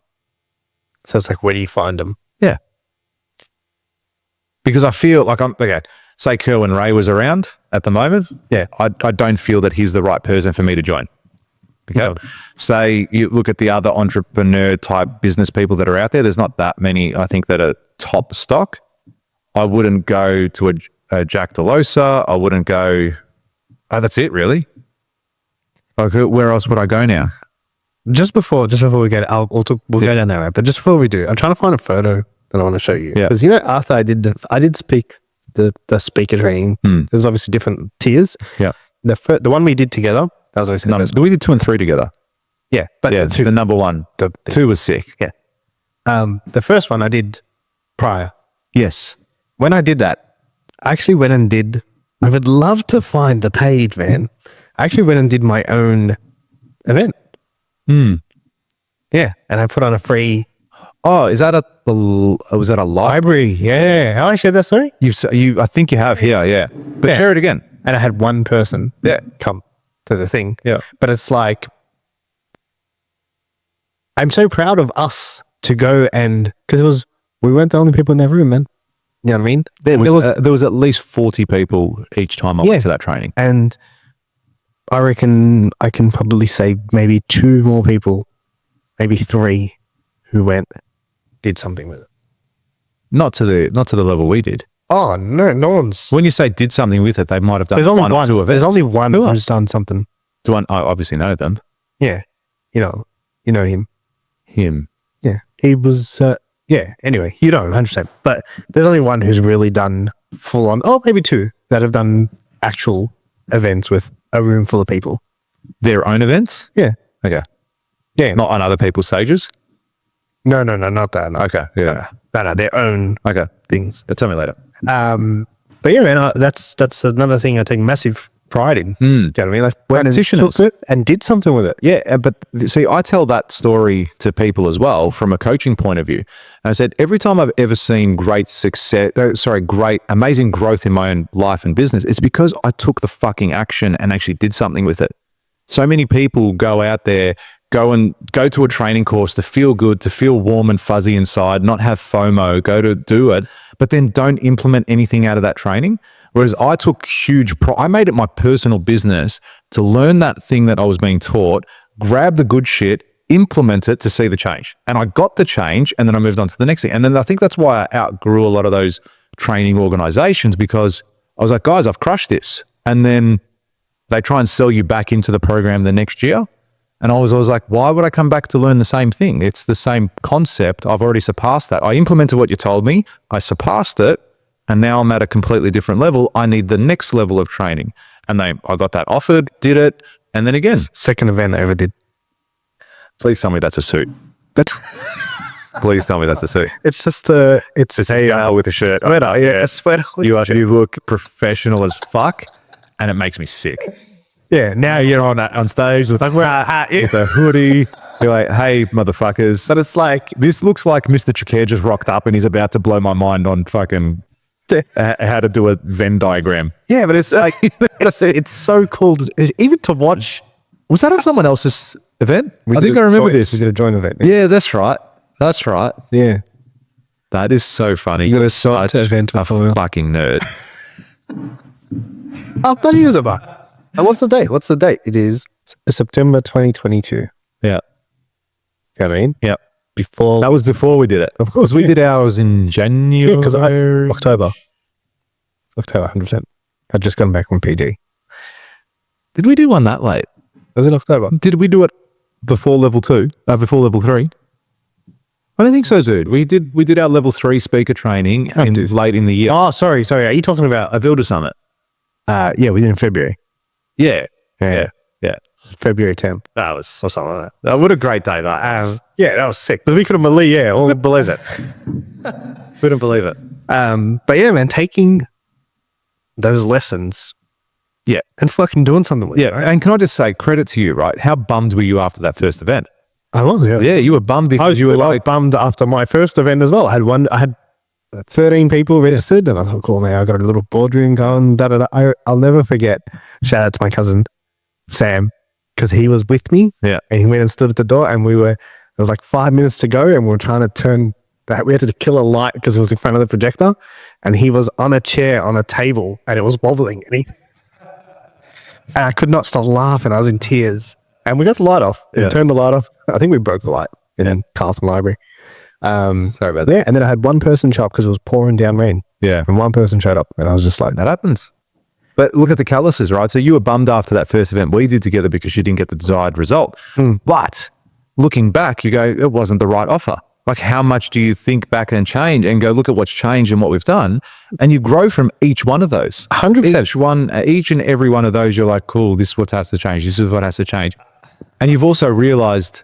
So it's like, where do you find them? Yeah. Because I feel like say Kerwin Ray was around at the moment. Yeah. I don't feel that he's the right person for me to join. Okay. No. Say you look at the other entrepreneur type business people that are out there. There's not that many, I think, that are top stock. I wouldn't go to a Jack DeLosa. I wouldn't go. Oh, that's it, really. Like, where else would I go now? Just before we get, we'll go down that way. But just before we do, I'm trying to find a photo that I want to show you. Yeah. Because after I did speak the speaker training. There's obviously different tiers. Yeah. The one we did together, that was obviously the best. We did 2 and 3 together. Yeah, but Yeah, the number one. the 2 was sick. yeah. The first one I did prior. Yes. When I did that, I actually went and did. I would love to find the page, man. I actually went and did my own event. Yeah, and I put on a free Oh, was that a library? library. Yeah, how I shared that story. I think you have here, yeah. But Yeah. share it again. And I had one person Yeah. come to the thing. Yeah. But it's like, I'm so proud of us to go and, because we weren't the only people in that room, man. You know what I mean? There was at least 40 people each time I went to that training. And I reckon I can probably say maybe 2 more people, maybe 3, who did something with it. Not to the level we did. Oh, no one's. When you say did something with it, they might have done There's only one one. or 2 events. There's only one Who who's done something. I obviously know them. Yeah. You know him. Him. Yeah. He was, yeah. Anyway, 100%. But there's only one who's really done full on, maybe 2 that have done actual events with a room full of people. Their own events? Yeah. Okay. Yeah. Not on other people's stages? No, not that. No. Okay. Yeah. No, their own Okay. things. Tell me later. But yeah, man, that's another thing I take massive pride in. Do you know what I mean? Like, went and Practitioners. took it and did something with it. Yeah, but see, I tell that story to people as well from a coaching point of view. And I said, every time I've ever seen great, amazing growth in my own life and business, it's because I took the fucking action and actually did something with it. So many people go out there, go to a training course to feel good, to feel warm and fuzzy inside, not have FOMO, go to do it, but then don't implement anything out of that training. Whereas I took I made it my personal business to learn that thing that I was being taught, grab the good shit, implement it to see the change. And I got the change, and then I moved on to the next thing. And then I think that's why I outgrew a lot of those training organizations, because I was like, guys, I've crushed this. And then they try and sell you back into the program the next year. And I was like, why would I come back to learn the same thing? It's the same concept. I've already surpassed that. I implemented what you told me. I surpassed it. And now I'm at a completely different level. I need the next level of training. And I got that offered, did it. And then again. Second event I ever did. Please tell me that's a suit. Please tell me that's a suit. It's just it's a with a shirt. sweater. Yeah, a sweater. You look professional as fuck. And it makes me sick. Yeah, now you're on stage with With a hoodie. You're like, hey, motherfuckers. but it's like, This looks like Mr. Chakir just rocked up and he's about to blow my mind on fucking how to do a Venn diagram. yeah, but it's like, it's so cool, even to watch. Was that on someone else's event? I did think a I remember joint- this. We did a joint event. Yeah, that's right. That's right. Yeah. That is so funny. You got a side event a fucking nerd. Oh, bloody years about. And what's the date? It is September 2022. Yeah. You know what I mean? Yeah. Before That was before we did it. Of course, we did ours in January. because October. October, 100%. I'd just gone back from PG. Did we do one that late? Was it October? Did we do it before level 2? Before level 3? I don't think so, dude. We did our level 3 speaker training late in the year. Oh, sorry. Are you talking about A Builder Summit. yeah, we did in February. Yeah. February 10th. That was or something like that. what a great day that was. Yeah, that was sick. But we couldn't believe, we'll believe it. Couldn't believe it. But yeah, man, taking those lessons, and fucking doing something with it. Right? And can I just say, credit to you, right? How bummed were you after that first event? I was, Yeah, you were bummed because you were like bummed after my first event as well. I had 13 people registered, and I thought, cool, man, I got a little boardroom going. I'll never forget. Shout out to my cousin Sam, because he was with me. Yeah, and he went and stood at the door, and there was like 5 minutes to go, and we were trying to turn. We had to kill a light because it was in front of the projector, and he was on a chair on a table, and it was wobbling, and I could not stop laughing. I was in tears. And we got the light off. We turned the light off. I think we broke the light in Carlton Library. Sorry about that. Yeah, and then I had one person show up because it was pouring down rain. Yeah. And one person showed up, and I was just like, that happens. But look at the calluses, right? So you were bummed after that first event we did together because you didn't get the desired result. But looking back, you go, it wasn't the right offer. Like, how much do you think back and change and go, look at what's changed and what we've done? And you grow from each one of those. 100%. Each and every one of those, you're like, cool, this is what has to change. This is what has to change. And you've also realized,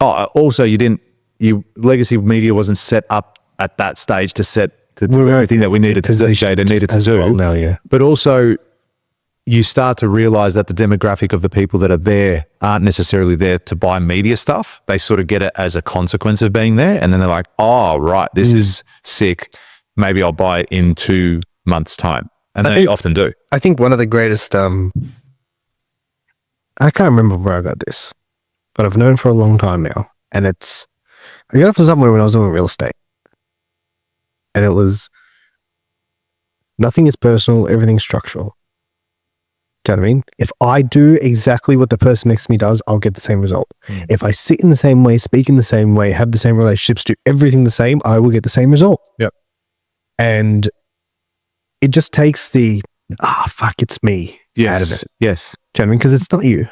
also legacy media wasn't set up at that stage to do everything that we needed to do. No, yeah. But also, you start to realize that the demographic of the people that are there aren't necessarily there to buy media stuff. They sort of get it as a consequence of being there. And then they're like, oh, right, this is sick. Maybe I'll buy it in 2 months' time. And they often do. I think one of the greatest, I can't remember where I got this, but I've known for a long time now. And I got it from somewhere when I was doing real estate. And it was, nothing is personal, everything's structural. Do you know what I mean? If I do exactly what the person next to me does, I'll get the same result. If I sit in the same way, speak in the same way, have the same relationships, do everything the same, I will get the same result. Yep. And it just takes the, fuck, it's me out of it. Yes. Do you know what I mean? Because it's not you.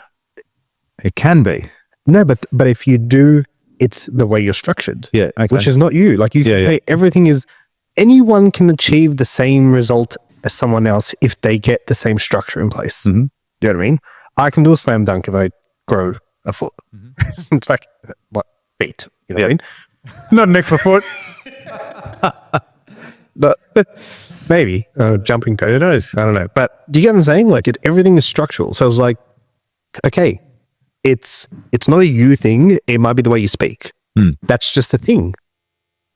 It can be. No, but if you do, it's the way you're structured. Yeah. Okay. Which is not you. Like you can say everything is, anyone can achieve the same result as someone else if they get the same structure in place. You know what I mean? I can do a slam dunk if I grow a foot. It's like, what, feet? You know what I mean? Not an extra foot. But maybe jumping toe, who knows? I don't know. But do you get what I'm saying? Like everything is structural. So it's like, okay, it's not a you thing. It might be the way you speak. That's just a thing.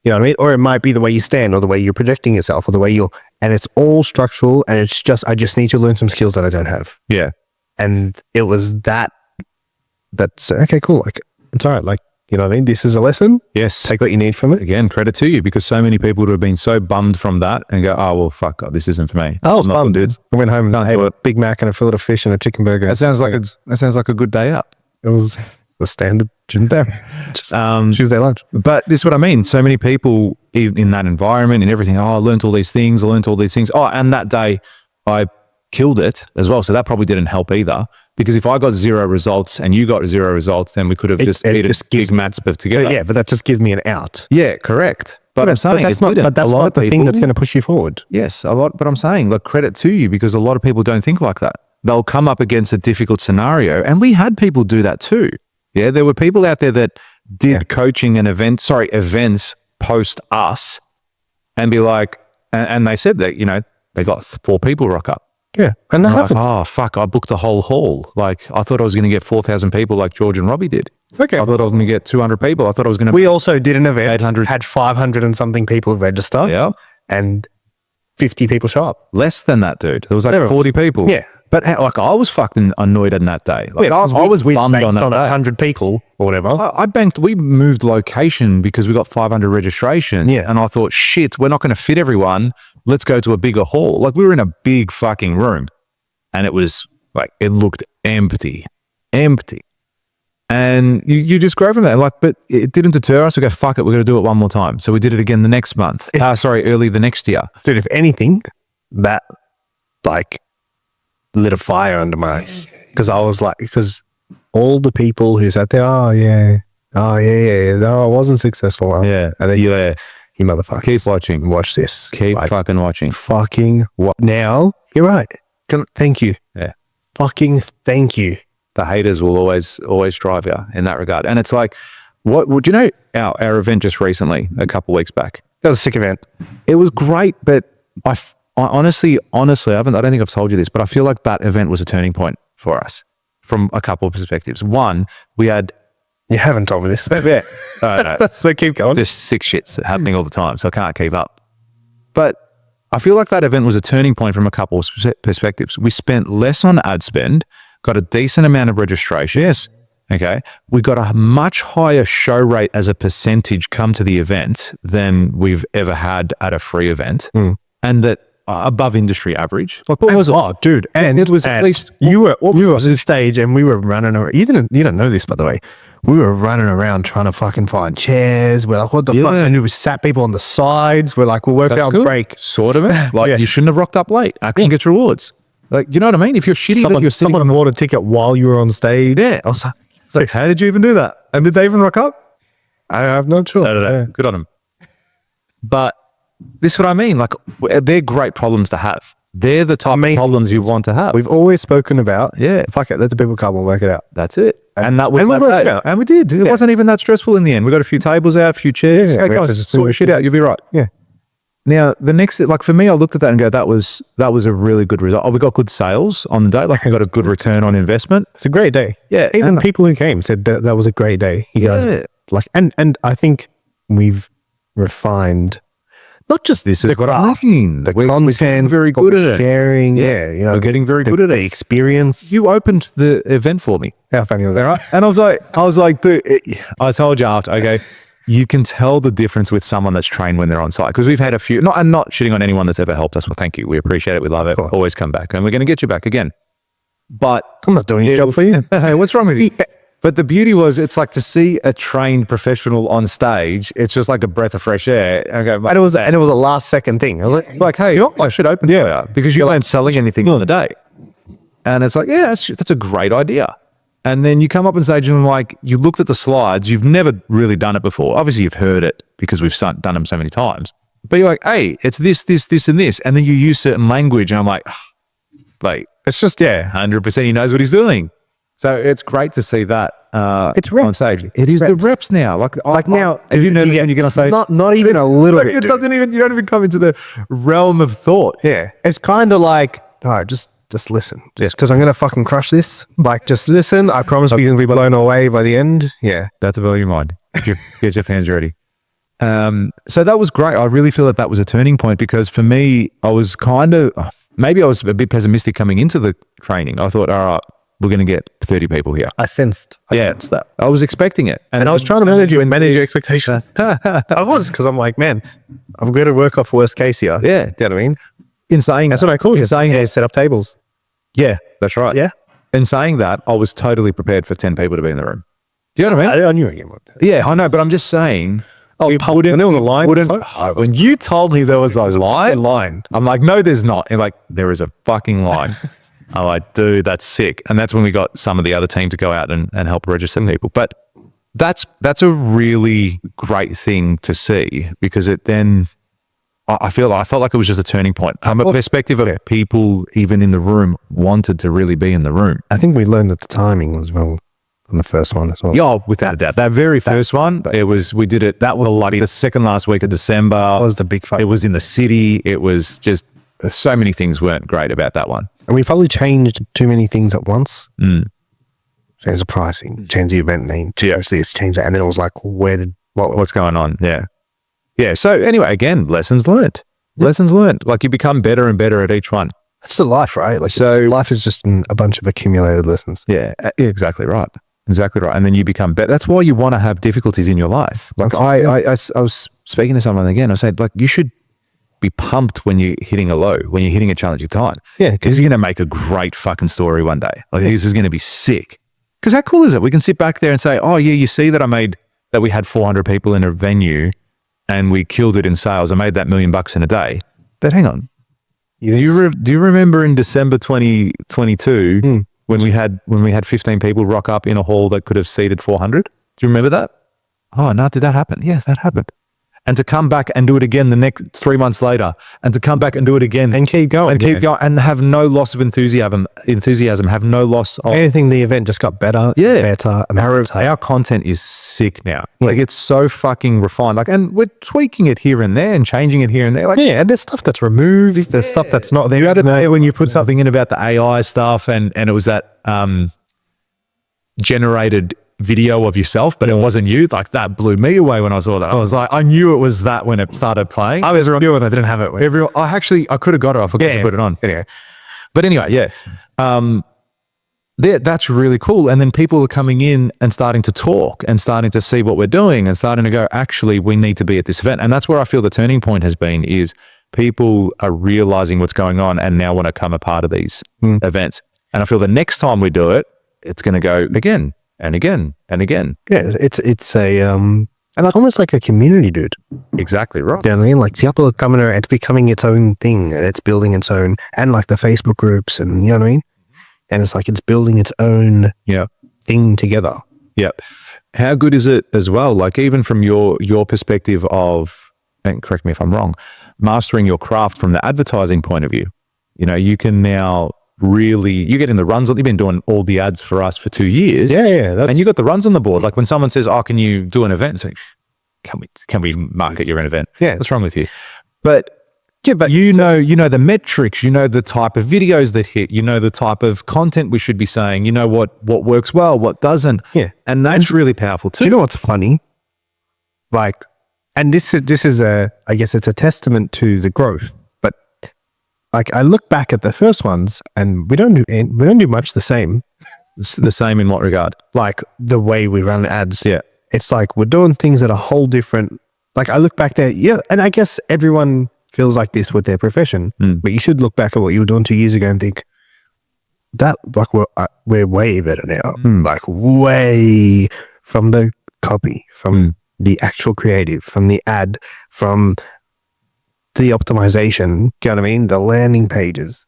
You know what I mean? Or it might be the way you stand or the way you're projecting yourself or the way and it's all structural, and it's just, I just need to learn some skills that I don't have. Yeah. And it was that's okay, cool. Like, it's all right. Like, you know what I mean? This is a lesson. Yes. Take what you need from it. Again, credit to you, because so many people would have been so bummed from that and go, oh, well, fuck, this isn't for me. I was bummed, dude. I went home and ate a Big Mac and a fillet of fish and a chicken burger. That sounds like a good day out. It was the standard gym there. Just Tuesday lunch. But this is what I mean. So many people in that environment and everything, I learned all these things. Oh, and that day I killed it as well. So that probably didn't help either, because if I got 0 results and you got 0 results, then we could have just eaten Big Macs together. Yeah, but that just gives me an out. Yeah, correct. But I'm saying that's not the thing that's going to push you forward. Yes, a lot. But I'm saying, like, credit to you, because a lot of people don't think like that. They'll come up against a difficult scenario, and we had people do that too. Yeah, there were people out there that did coaching and events post us, and be like, and they said that, you know, they got 4 people rock up. Yeah, and that happens. Like, oh fuck, I booked the whole hall. Like, I thought I was going to get 4,000 people like George and Robby did. Okay, I thought I was going to get 200 people. I thought I was going to. We also did an event. 800. Had 500 and something people register. Yeah, and 50 people show up. Less than that, dude. There was like 40 people. Yeah. But like, I was fucking annoyed on that day. Like, I was bummed on that day. 100 people or whatever. I banked, we moved location because we got 500 registration. Yeah. And I thought, shit, we're not going to fit everyone. Let's go to a bigger hall. Like, we were in a big fucking room, and it was like, it looked empty. And you just grow from that. Like, but it didn't deter us. We go, fuck it, we're going to do it one more time. So we did it again the next month. Early the next year. Dude, if anything, that, like, lit a fire under my eyes. Because I was like, because all the people who sat there, no, I wasn't successful. Huh? Yeah. And then you motherfuckers. Keep watching. Watch this. Keep fucking watching. Fucking what? Now, you're right. Thank you. Yeah. Fucking thank you. The haters will always drive you in that regard. And it's like, what would you know? Our event just recently, a couple of weeks back. That was a sick event. It was great, but I honestly, I don't think I've told you this, but I feel like that event was a turning point for us from a couple of perspectives. One, we had. You haven't told me this. Yeah. No. So keep going. Just sick shits happening all the time, so I can't keep up. But I feel like that event was a turning point from a couple of perspectives. We spent less on ad spend, got a decent amount of registration. Yes. Okay. We got a much higher show rate as a percentage come to the event than we've ever had at a free event. And that above industry average. Like what was it? Oh, dude. And it was at least you were on stage and we were running around. You don't know this, by the way. We were running around trying to fucking find chairs. We're like, what the fuck? And we sat people on the sides. We're like, we'll work out on break. Sort of. Like you shouldn't have rocked up late. I couldn't get rewards. Like, you know what I mean? If you're shitty, someone bought a ticket while you were on stage. Yeah. I was like, how did you even do that? And did they even rock up? I'm not sure. No. Yeah. Good on them. But this is what I mean. Like, they're great problems to have. They're the type of problems you want to have. We've always spoken about, fuck it, let the people come and work it out. That's it. And that was worked out. And we did. It wasn't even that stressful in the end. We got a few tables out, a few chairs. Yeah, hey guys, just sort your shit out. You'll be right. Yeah. Now, the next, like for me, I looked at that and go, that was a really good result. Oh, we got good sales on the day. Like we got a good return on investment. It's a great day. Yeah. Even people who came said that was a great day. You guys like, and I think we've refined not just this the crafting, the content, very good at it. Sharing. Yeah. You know, we're getting very good at the experience. You opened the event for me. How funny was that? Right? And I was like, dude, I told you after, okay, you can tell the difference with someone that's trained when they're on site. Because we've had a few, I'm not shitting on anyone that's ever helped us. Well, thank you. We appreciate it. We love it. Cool. Always come back. And we're going to get you back again. But I'm not doing your job for you. Hey, what's wrong with you? But the beauty was, it's like to see a trained professional on stage. It's just like a breath of fresh air. And it was a last second thing. I was like, hey, I should open because you weren't selling anything on the day. And it's like, yeah, that's a great idea. And then you come up on stage and like, you looked at the slides. You've never really done it before. Obviously, you've heard it because we've done them so many times. But you're like, hey, it's this, and this. And then you use certain language. And I'm like, it's just, 100% he knows what he's doing. So it's great to see that it's reps. on stage. It is the reps now. Like now, have you noticed when you get on stage? Not even a little bit. It doesn't even, you don't even come into the realm of thought. Yeah. It's kind of like, all right, just listen. Just because I'm going to fucking crush this. Like, just listen. I promise we're going to be blown away by the end. Yeah. That's a blow your mind. Get your fans ready. So that was great. I really feel that was a turning point because for me, I was maybe I was a bit pessimistic coming into the training. I thought, all right, we're going to get 30 people here. I sensed that. I was expecting it. And I was trying to manage your expectation. I was, because I'm like, man, I'm going to work off worst case here. Yeah. Do you know what I mean? In saying that's what I call you. Saying set up tables. Yeah, that's right. Yeah. In saying that, I was totally prepared for 10 people to be in the room. Do you know what I mean? I knew again what that. Yeah, I know, but I'm just saying. When there was a line. When you told me there was a line, I'm like, no, there's not. And like, there is a fucking line. I'm like, dude, that's sick. And that's when we got some of the other team to go out and help register people. But that's a really great thing to see because it then, I felt like it was just a turning point. From a perspective of people even in the room wanted to really be in the room. I think we learned that the timing was well on the first one as well. Yeah, without doubt. That very first one, we did it. That was the second last week of December. That was the big fight. It was in the city. It was just, so many things weren't great about that one. And we probably changed too many things at once. Change the pricing, change the event name, change this, change that. And then it was like, what's going on? Yeah. Yeah. So anyway, again, lessons learned. Lessons learned. Like you become better and better at each one. That's the life, right? Like life is just a bunch of accumulated lessons. Yeah, exactly right. Exactly right. And then you become better. That's why you want to have difficulties in your life. Like I was speaking to someone again. I said, like, you should be pumped when you're hitting a low, when you're hitting a challenging time. Yeah. Because you're going to make a great fucking story one day. Like this is going to be sick. Because how cool is it? We can sit back there and say, oh yeah, you see that that we had 400 people in a venue and we killed it in sales. I made that $1 million in a day. But hang on, Do you remember in December 2022 when we had 15 people rock up in a hall that could have seated 400? Do you remember that? Oh no, did that happen? Yes, that happened. And to come back and do it again the next 3 months later, and to come back and do it again And keep going. and have no loss of enthusiasm, have no loss of Anything, the event just got better. Yeah. Better. our content is sick now. Like it's so fucking refined. Like, and we're tweaking it here and there and changing it here and there. Like, Yeah, and there's stuff that's removed. There's stuff that's not there. you had it there when you put something in about the AI stuff and it was that generated video of yourself, but it wasn't you. Like that blew me away when I saw that. I was like, I knew it was that when it started playing. I was wrong when I didn't have it. I could have got it. I forgot to put it on. Anyway. But anyway, yeah. That's really cool. And then people are coming in and starting to talk and starting to see what we're doing and starting to go, actually, we need to be at this event. And that's where I feel the turning point has been, is people are realizing what's going on and now want to come a part of these events. And I feel the next time we do it, it's going to go again and again and again. Yeah, it's a and like almost like a community, dude. Exactly right. You know what I mean? Like people are coming around, it's becoming its own thing. It's building its own, and like the Facebook groups, and you know what I mean? And it's like it's building its own thing together. Yep. How good is it as well? Like even from your perspective of, and correct me if I'm wrong, mastering your craft from the advertising point of view. You know, you can now really, you get in the runs. You've been doing all the ads for us for 2 years. Yeah. And you got the runs on the board. Like when someone says, "Oh, can you do an event?" It's like, can we market your own event? Yeah. What's wrong with you? But you know the metrics, you know the type of videos that hit, you know the type of content we should be saying, you know what works well, what doesn't. Yeah. And that's really powerful too. Do you know what's funny? Like, and this is I guess it's a testament to the growth. But like I look back at the first ones and we don't do much the same. The same in what regard? Like the way we run ads. Yeah. It's like we're doing things that are whole different. Like I look back there, and I guess everyone feels like this with their profession, but you should look back at what you were doing 2 years ago and think that like we're way better now. Like way, from the copy, from the actual creative, from the ad, from the optimization. You know what I mean? The landing pages.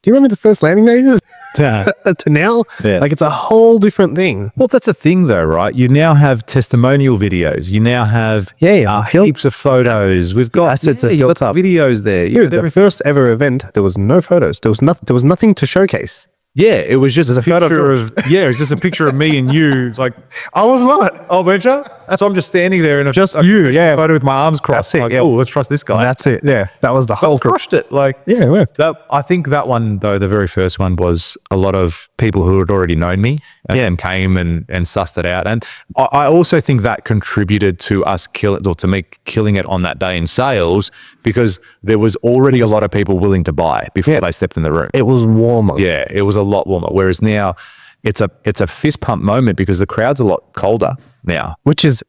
Do you remember the first landing pages? To now? Yeah. Like it's a whole different thing. Well, that's a thing though, right? You now have testimonial videos. You now have heaps of photos. We've got assets of videos there. Dude, the first ever event, there was no photos. There was nothing to showcase. Yeah, it was just a picture of it's just a picture of me and you. It's like, I was not. oh, weren't you? So I'm just standing there in Just you, yeah. photo with my arms crossed. That's it, Like, yeah. oh, let's trust this guy. That's it. Yeah, that was the whole Crushed it. Like, Yeah, it worked. I think that one though, the very first one, was a lot of people who had already known me and came and sussed it out. And I also think that contributed to us killing it on that day in sales, because there was already a lot of people willing to buy before they stepped in the room. It was warmer. Yeah, it was a lot warmer. Whereas now it's a fist pump moment because the crowd's a lot colder now. Which is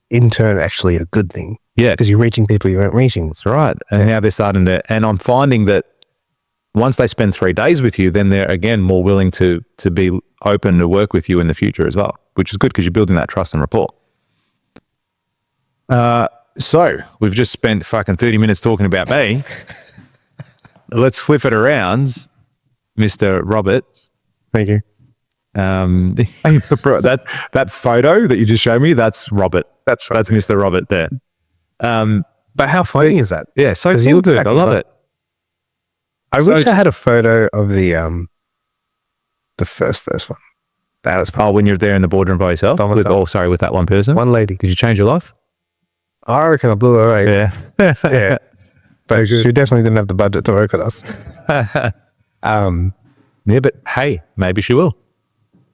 in turn actually a good thing. Yeah. Because you're reaching people you weren't reaching. That's right. And now they're starting to, and I'm finding that once they spend 3 days with you, then they're again more willing to be open to work with you in the future as well, which is good because you're building that trust and rapport. So we've just spent fucking 30 minutes talking about me. Let's flip it around, Mr. Robert. Thank you. That photo that you just showed me, that's Robert. That's Mr. Robert there. But how funny is that? Yeah, so 'Cause cool, you look dude. back I and love go, it. I wish I had a photo of the first one. That was when you're there in the boardroom by yourself? By myself. With that one person? one lady. Did you change your life? I reckon I blew her away. Yeah. Yeah. But she definitely didn't have the budget to work with us. Yeah, but hey, maybe she will.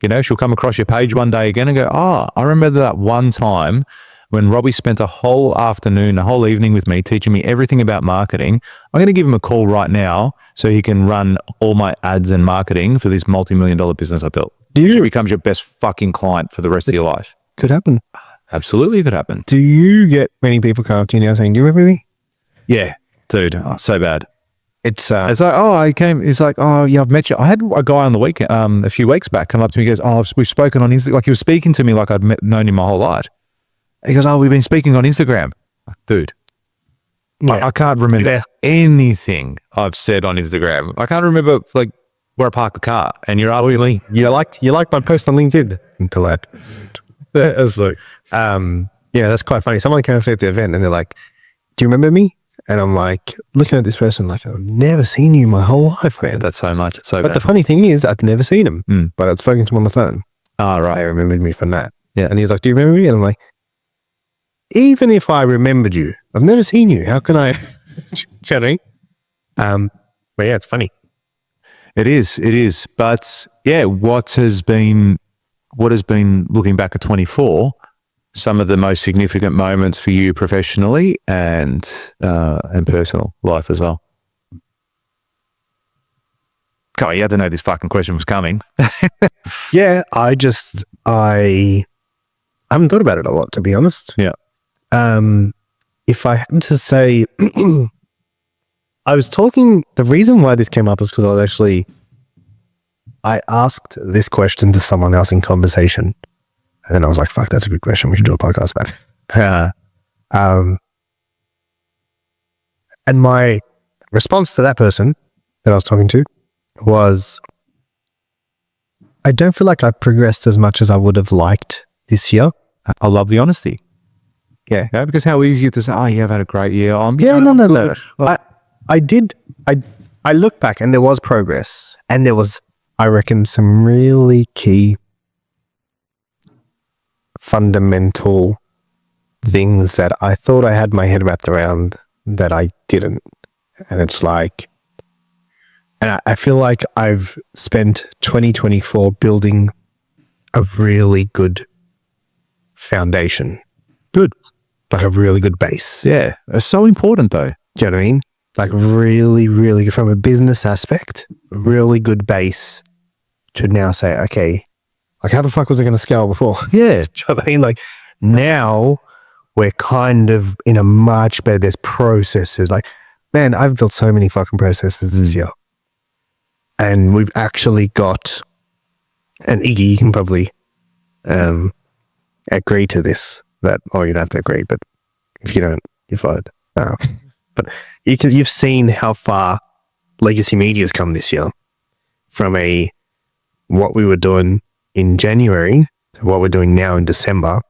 You know, she'll come across your page one day again and go, "Oh, I remember that one time when Robby spent a whole afternoon, a whole evening with me teaching me everything about marketing. I'm going to give him a call right now so he can run all my ads and marketing for this multi-million-dollar business I built." She becomes your best fucking client for the rest of your life. Could happen. Absolutely, it could happen. Do you get many people come up to you now saying, "Do you remember me?" Yeah, dude, so bad. It's It's like, oh, I came. It's like, oh, yeah, I've met you. I had a guy on the weekend, a few weeks back, come up to me. He goes, "Oh, we've spoken on Instagram." Like he was speaking to me like I'd known him my whole life. He goes, "Oh, we've been speaking on Instagram." Like, dude, I can't remember anything I've said on Instagram. I can't remember like where I parked the car. And you're arguing, You liked my post on LinkedIn until that. That was like, yeah, that's quite funny. Someone came up to me at the event and they're like, "Do you remember me?" And I'm like, looking at this person, like, I've never seen you my whole life, man. that's so much. It's so But bad. the funny thing is, I've never seen him, but I'd spoken to him on the phone. Oh, They right. remembered me from that. Yeah. And he's like, "Do you remember me?" And I'm like, even if I remembered you, I've never seen you. How can I? Chatting. But yeah, it's funny. It is. But yeah, what has been looking back at 24, some of the most significant moments for you professionally and personal life as well? Come on, you had to know this fucking question was coming. Yeah, I haven't thought about it a lot, to be honest. Yeah. If I had to say, I was talking, the reason why this came up is because I asked this question to someone else in conversation. And then I was like, fuck, that's a good question. We should do a podcast about it. And my response to that person that I was talking to was, I don't feel like I've progressed as much as I would have liked this year. I love the honesty. Yeah. Yeah, because how easy it is to say, oh, yeah, I've had a great year. No. I look back and there was progress, and there was, I reckon, some really key fundamental things that I thought I had my head wrapped around that I didn't. And it's like, and I feel like I've spent 2024 building a really good foundation. Good. Like a really good base. Yeah, it's so important though. Do you know what I mean? Like really, really good from a business aspect, really good base to now say, okay, like how the fuck was I going to scale before? Yeah. Do you know what I mean? Like now we're kind of in a much better, there's processes. Like, man, I've built so many fucking processes this year. And we've actually got, and Iggy, you can probably agree to this, that, oh, you don't have to agree, but if you don't, you're fired. But you've seen how far legacy media has come this year from what we were doing in January to what we're doing now in December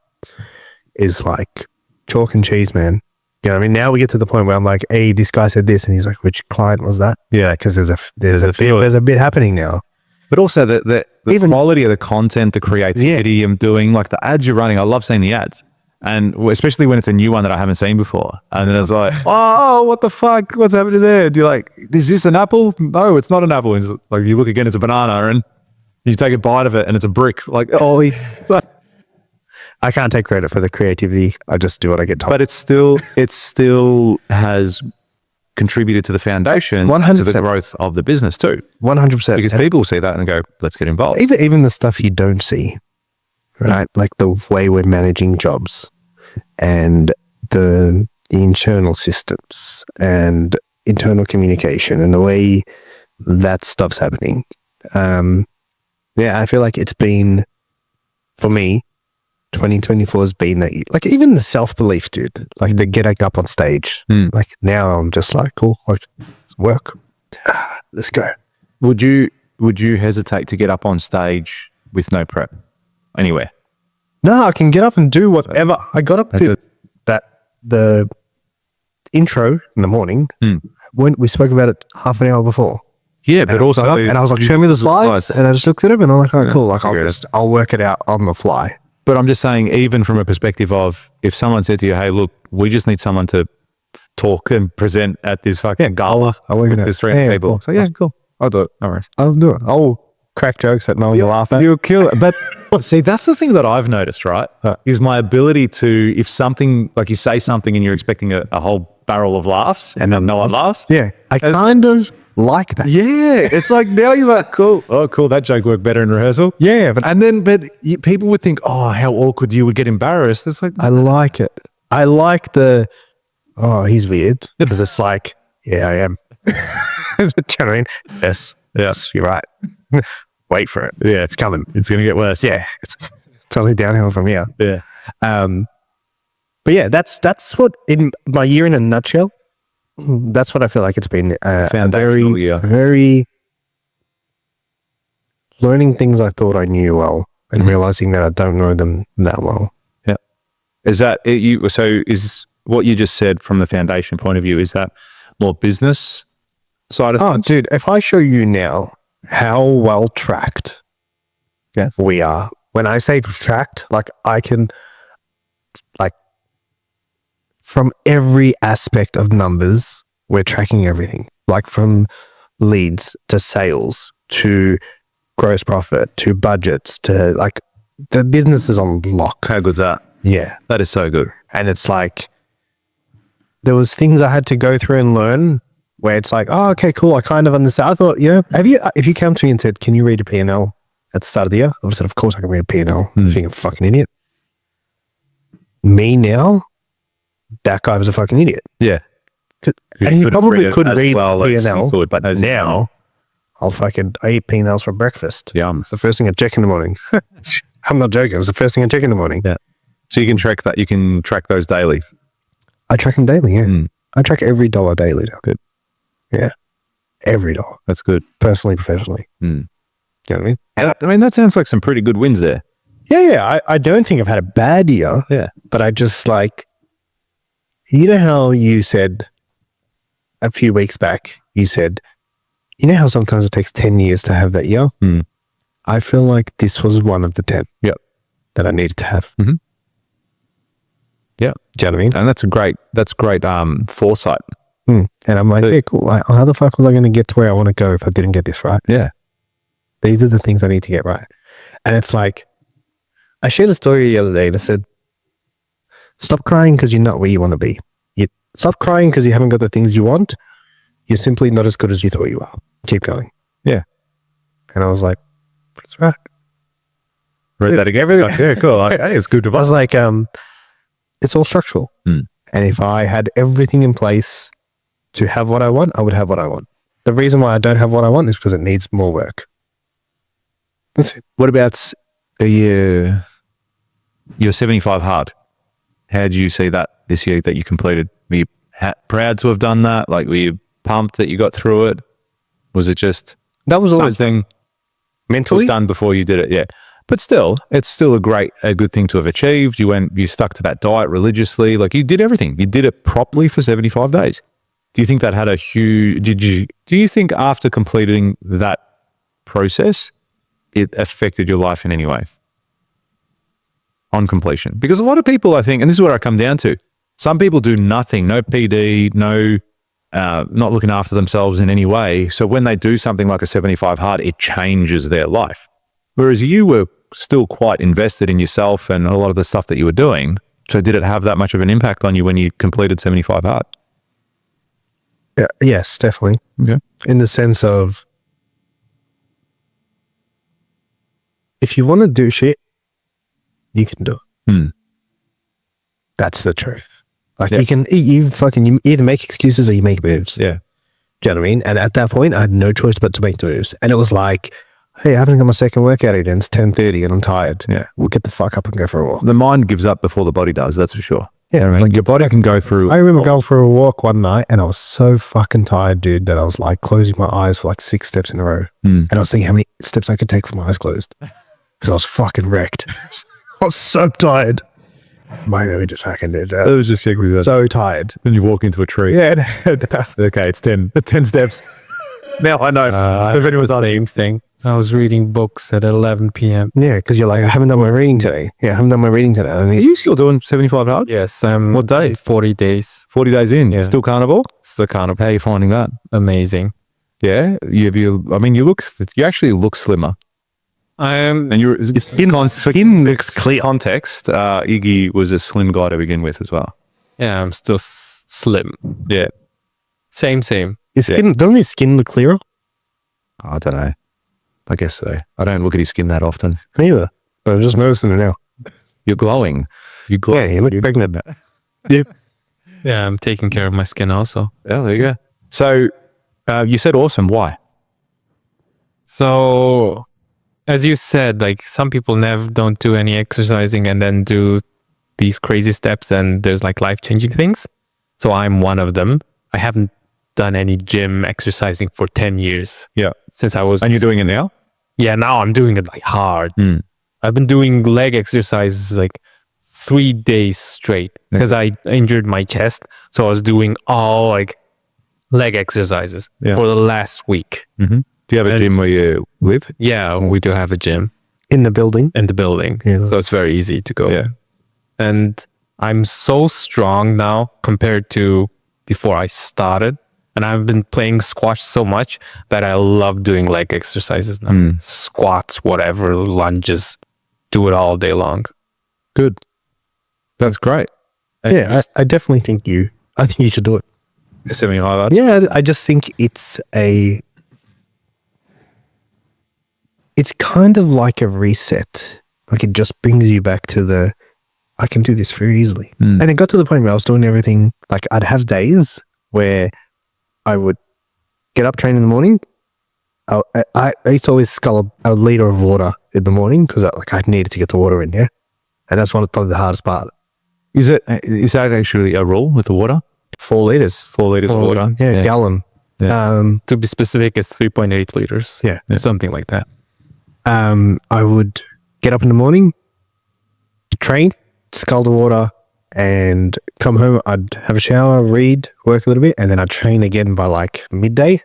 is like chalk and cheese, man. You know what I mean? Now we get to the point where I'm like, hey, this guy said this, and he's like, which client was that? Yeah. Because there's a bit happening now. But also the Even- quality of the content, the creativity I'm doing, like the ads you're running. I love seeing the ads. And especially when it's a new one that I haven't seen before. And then it's like, oh, what the fuck? What's happening there? And you're like, is this an apple? No, it's not an apple. And it's like you look again, it's a banana. And you take a bite of it and it's a brick. Like, oh, I can't take credit for the creativity. I just do what I get told. but it still has contributed to the foundation, 100%. to the growth of the business too. 100%. Because people see that and go, let's get involved. Even the stuff you don't see, right? Like the way we're managing jobs and the internal systems and internal communication and the way that stuff's happening. Yeah, I feel like it's been, for me, 2024 has been that, like even the self-belief, dude, like the getting up on stage. Like now I'm just like, cool, like let's work. Let's go. Would you hesitate to get up on stage with no prep anywhere? No, I can get up and do whatever. I got up to the intro in the morning when we spoke about it half an hour before. Yeah, but also, and I was like, show me the slides, and I just looked at them and I'm like, oh, cool. Like I'll work it out on the fly. But I'm just saying, even from a perspective of if someone said to you, hey, look, we just need someone to talk and present at this fucking gala. I'll work it out. There's 300 people. Cool. So yeah, cool. I'll do it. No worries. I'll do it. I'll crack jokes that no one will laugh at. You'll kill it. But see, that's the thing that I've noticed, right? Is my ability to, if something, like you say something and you're expecting a whole barrel of laughs and then no one laughs. Yeah. I kind of like that. Yeah. It's like now you're like, cool. Oh, cool. That joke worked better in rehearsal. Yeah. But people would think, oh, how awkward, you would get embarrassed. It's like, I like it. I like oh, he's weird. But it's like, yeah, I am. Do you know what I mean? Yes, you're right. Wait for it. yeah, it's coming. It's going to get worse. Yeah. It's only downhill from here. Yeah. But yeah, that's what in my year in a nutshell. That's what I feel like it's been. A Foundational year. very learning things I thought I knew well and realizing that I don't know them that well. Yeah. Is that it, you? So is what you just said from the foundation point of view, is that more business side of Oh, things? dude, if I show you now how well tracked we are, when I say tracked, like I can, like, from every aspect of numbers, we're tracking everything. Like from leads to sales to gross profit to budgets to like the business is on lock. How good's that? Yeah. That is so good. And it's like, there was things I had to go through and learn where it's like, oh, okay, cool. I kind of understand. I thought, if you come to me and said, can you read a P&L at the start of the year? I would have said, of course I can read a P&L. I think I'm a fucking idiot. Me now, that guy was a fucking idiot. Yeah. And he probably it could as read well as P&L, you could, but as you now I eat P&Ls for breakfast. Yum. It's the first thing I check in the morning. I'm not joking. It's the first thing I check in the morning. Yeah. So you can track that. You can track those daily. I track them daily, yeah. I track every dollar daily now. Good. Yeah. Every dollar. That's good. Personally, professionally. You know what I mean? And I mean, that sounds like some pretty good wins there. Yeah. I don't think I've had a bad year. Yeah. But I just like, you know how you said a few weeks back, you said, you know how sometimes it takes 10 years to have that year? I feel like this was one of the 10 that I needed to have. Yeah. Do you know what I mean? And that's great foresight. And I'm like, yeah, cool. Like, how the fuck was I going to get to where I want to go if I didn't get this right? Yeah. These are the things I need to get right. And it's like, I shared a story the other day and I said, stop crying because you're not where you want to be. Stop crying because you haven't got the things you want. You're simply not as good as you thought you are. Keep going. Yeah. And I was like, that's right. Read that again. Yeah, cool. Like, hey, it's good to I was like, it's all structural. And if I had everything in place to have what I want, I would have what I want. The reason why I don't have what I want is because it needs more work. That's it. What about your 75 hard? How did you see that this year that you completed? Were you proud to have done that? Like, were you pumped that you got through it? Was it just That was always something mentally was done before you did it? Yeah. But still, it's still a good thing to have achieved. You stuck to that diet religiously. Like, you did everything. You did it properly for 75 days. Do you think that had a huge, do you think after completing that process, it affected your life in any way on completion? Because a lot of people, I think, and this is where I come down to, some people do nothing, no PD, not looking after themselves in any way. So when they do something like a 75 hard, it changes their life. Whereas you were still quite invested in yourself and a lot of the stuff that you were doing. So did it have that much of an impact on you when you completed 75 hard? yes, definitely. Okay. In the sense of, if you want to do shit, you can do it. That's the truth. Like, you either make excuses or you make moves. Yeah. Do you know what I mean? And at that point, I had no choice but to make the moves. And it was like, hey, I haven't got my second workout yet. It's 10:30 and I'm tired. Yeah. We'll get the fuck up and go for a walk. The mind gives up before the body does, that's for sure. Yeah. I mean, like your body can go through. I remember going for a walk one night and I was so fucking tired, dude, that I was like closing my eyes for like 6 steps in a row. And I was thinking how many steps I could take with my eyes closed. Because I was fucking wrecked. I was so tired. Mate, we just fucking did that. It was just checking with that. So tired. Then you walk into a tree. Yeah, that's Okay, it's 10 steps. Now I know. If anyone's on Same thing. I was reading books at 11 p.m. yeah, because you're like, I haven't done my reading today. Yeah, I haven't done my reading today. I Are need, you still doing 75 hard? Yes, I'm What day? 40 days. 40 days in. Yeah. Still carnivore? Still kind of How are you finding that? amazing. Yeah. You actually look slimmer. And your skin looks clear. context, Iggy was a slim guy to begin with as well. Yeah, I'm still slim. Yeah. Same. Your skin, doesn't his skin look clearer? I don't know. I guess so. I don't look at his skin that often. Neither. But I'm just noticing it now. You're glowing. You glow. Yeah, you look pregnant. Yeah, I'm taking care of my skin also. Yeah, there you go. So you said awesome. Why? So, as you said, like some people don't do any exercising and then do these crazy steps and there's like life-changing things. So I'm one of them. I haven't done any gym exercising for 10 years. Yeah. Since I was. And you're doing it now? Yeah, now I'm doing it like hard. I've been doing leg exercises like 3 days straight because I injured my chest. So I was doing all like leg exercises for the last week. Do you have a gym where you live? Yeah, we do have a gym In the building. Yeah. So it's very easy to go. Yeah. And I'm so strong now compared to before I started. And I've been playing squash so much that I love doing leg exercises now. Squats, whatever, lunges, do it all day long. Good. That's great. Yeah, I definitely think you should do it. Semi-highlight. Yeah, I just think it's kind of like a reset. Like it just brings you back to I can do this very easily. And it got to the point where I was doing everything, like I'd have days where I would get up, train in the morning. I used to always scull a liter of water in the morning because I needed to get the water in, yeah? And that's probably the hardest part. Is that actually a rule with the water? 4 liters. 4 liters of water? Yeah, gallon. Yeah. To be specific, it's 3.8 liters. Yeah. Something like that. I would get up in the morning, train, scull the water, and come home. I'd have a shower, read, work a little bit, and then I'd train again by like midday.